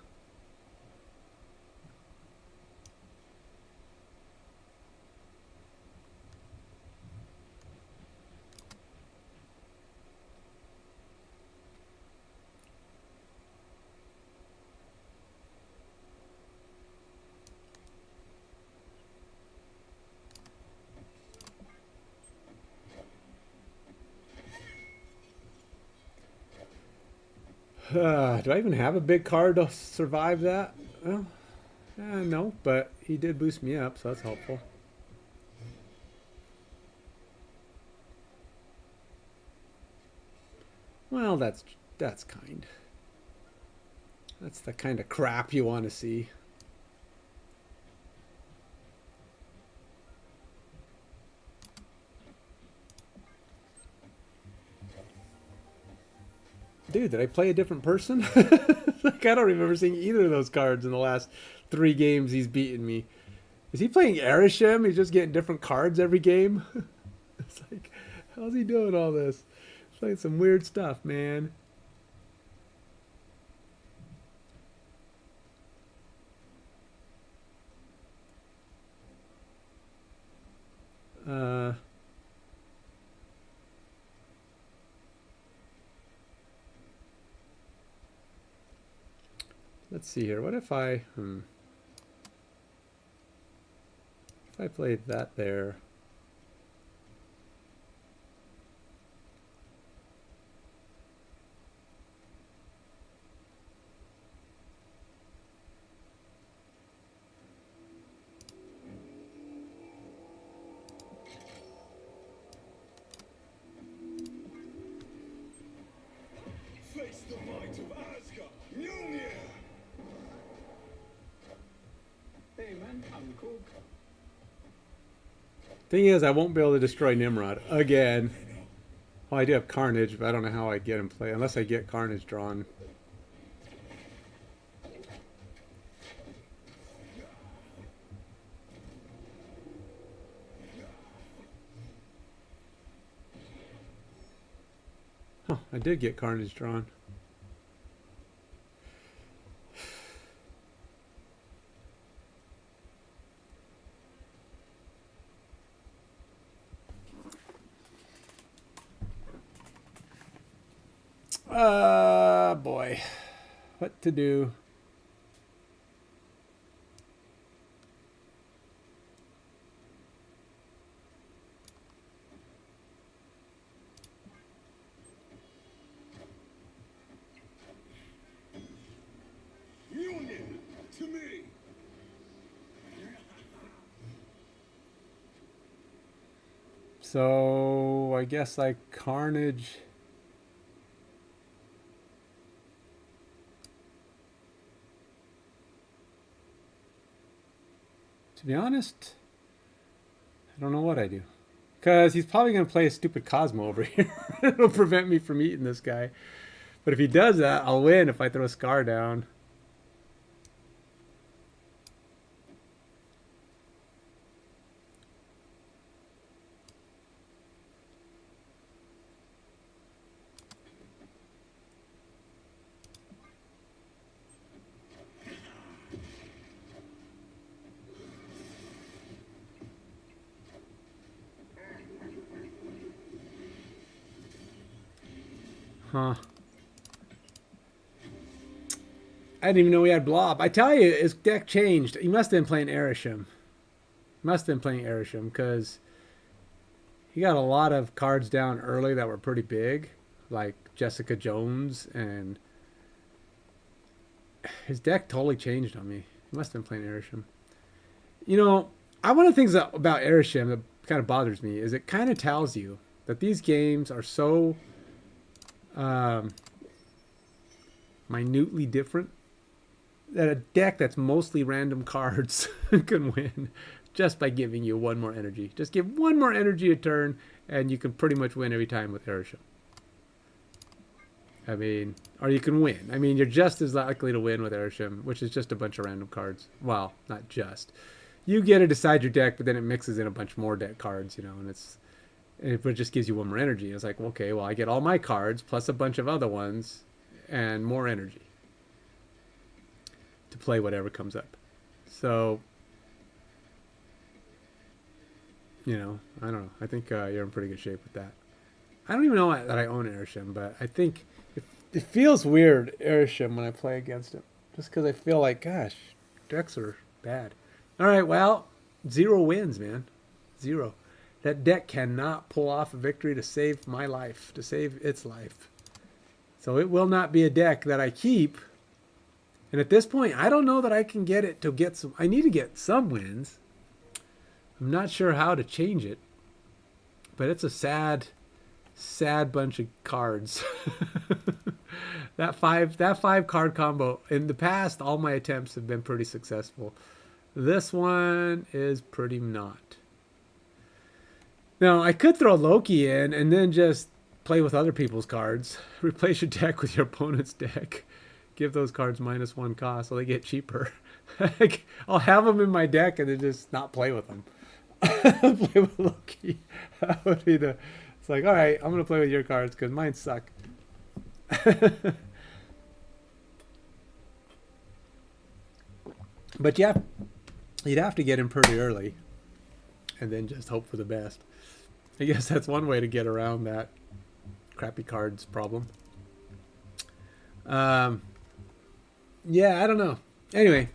Do I even have a big card to survive that? Well, no, but he did boost me up, so that's helpful. Well, that's kind. That's the kind of crap you want to see. Dude, did I play a different person? Like, I don't remember seeing either of those cards in the last 3 games he's beaten me. Is he playing Arishem? He's just getting different cards every game? It's like, how's he doing all this? He's playing some weird stuff, man. Let's see here. What if I if I played that there? Face the might. Thing is, I won't be able to destroy Nimrod again. Well, I do have Carnage, but I don't know how I get him play unless I get Carnage drawn. Oh, I did get Carnage drawn. Boy. What to do? Union to me. So, I guess like Carnage. To be honest, I don't know what I do. Because he's probably going to play a stupid Cosmo over here. It'll prevent me from eating this guy. But if he does that, I'll win if I throw a Scar down. Huh. I didn't even know he had Blob. I tell you, his deck changed. He must have been playing Erisham. Must have been playing Erisham because he got a lot of cards down early that were pretty big, like Jessica Jones, and his deck totally changed on me. He must have been playing Erisham. You know, one of the things about Erisham that kind of bothers me is it kind of tells you that these games are so minutely different that a deck that's mostly random cards can win just by giving you one more energy. Just give one more energy a turn and you can pretty much win every time with Erisham. I mean, or you can win. I mean, you're just as likely to win with Erisham, which is just a bunch of random cards. Well, not just. You get to decide your deck, but then it mixes in a bunch more deck cards, you know, and it just gives you one more energy. It's like, okay, well, I get all my cards plus a bunch of other ones and more energy to play whatever comes up. So, you know, I don't know. I think you're in pretty good shape with that. I don't even know that I own Erisham, but I think it feels weird, Erisham, when I play against him. Just because I feel like, gosh, decks are bad. All right, well, 0 wins, man. 0. That deck cannot pull off a victory to save my life, to save its life. So it will not be a deck that I keep. And at this point, I don't know that I can get it to get some. I need to get some wins. I'm not sure how to change it. But it's a sad bunch of cards. that five card combo. In the past, all my attempts have been pretty successful. This one is pretty not. Now, I could throw Loki in and then just play with other people's cards. Replace your deck with your opponent's deck. Give those cards -1 cost so they get cheaper. I'll have them in my deck and then just not play with them. Play with Loki. That would be the... It's like, all right, I'm going to play with your cards because mine suck. But yeah, you'd have to get him pretty early and then just hope for the best. I guess that's one way to get around that crappy cards problem. Yeah, I don't know. Anyway,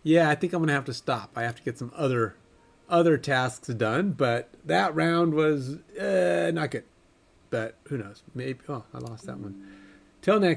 yeah, I think I'm going to have to stop. I have to get some other tasks done, but that round was not good. But who knows? Maybe, oh, I lost that one. Till next